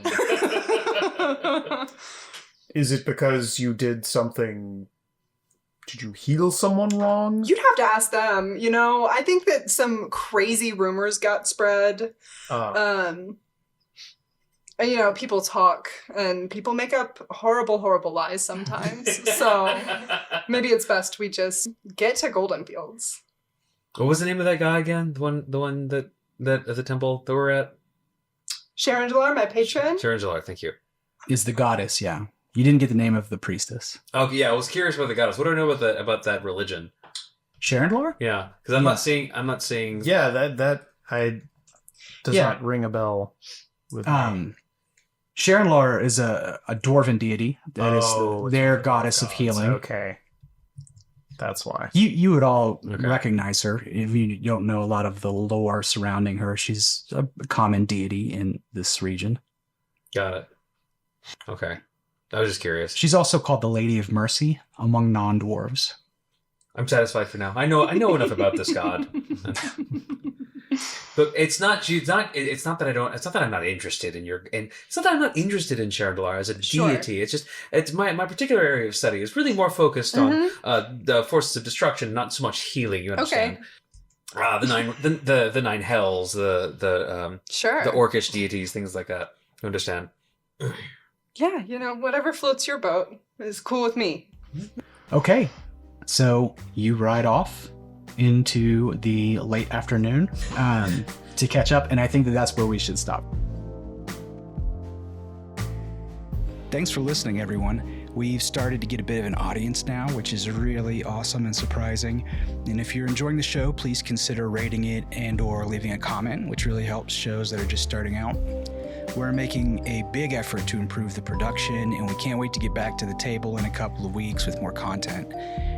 Speaker 4: Is it because you did something Did you heal someone wrong?
Speaker 5: You'd have to ask them. You know, I think that some crazy rumors got spread. And, you know, people talk and people make up horrible, horrible lies sometimes. So maybe it's best we just get to Goldenfields.
Speaker 2: What was the name of that guy again? The one that at the temple that we're at?
Speaker 5: Sharangelar, my patron.
Speaker 2: Sharangelar, thank you.
Speaker 1: Is the goddess, yeah. You didn't get the name of the priestess.
Speaker 2: Oh yeah, I was curious about the goddess. What do I know about that religion?
Speaker 1: Sharendlor?
Speaker 2: Yeah, because I'm not seeing.
Speaker 4: Yeah, that does not ring a bell. With
Speaker 1: Sharendlor is a dwarven deity that is their goddess of healing.
Speaker 4: Okay, that's why.
Speaker 1: You would all recognize her if you don't know a lot of the lore surrounding her. She's a common deity in this region.
Speaker 2: Got it. Okay. I was just curious.
Speaker 1: She's also called the Lady of Mercy among non-dwarves.
Speaker 2: I'm satisfied for now. I know enough about this god. But it's not that I'm not interested in it's not that I'm not interested in Sharandelar as a deity. It's my particular area of study is really more focused on the forces of destruction, not so much healing, you understand. Okay. The nine hells, the orcish deities, things like that. You understand?
Speaker 5: Yeah, you know, whatever floats your boat is cool with me.
Speaker 1: Okay, so you ride off into the late afternoon to catch up, and I think that's where we should stop. Thanks for listening, everyone. We've started to get a bit of an audience now, which is really awesome and surprising. And if you're enjoying the show, please consider rating it and or leaving a comment, which really helps shows that are just starting out. We're making a big effort to improve the production, and we can't wait to get back to the table in a couple of weeks with more content.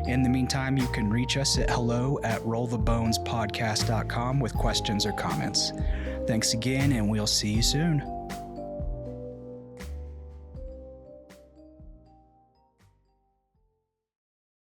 Speaker 1: In the meantime, you can reach us at hello@rollthebonespodcast.com with questions or comments. Thanks again, and we'll see you soon.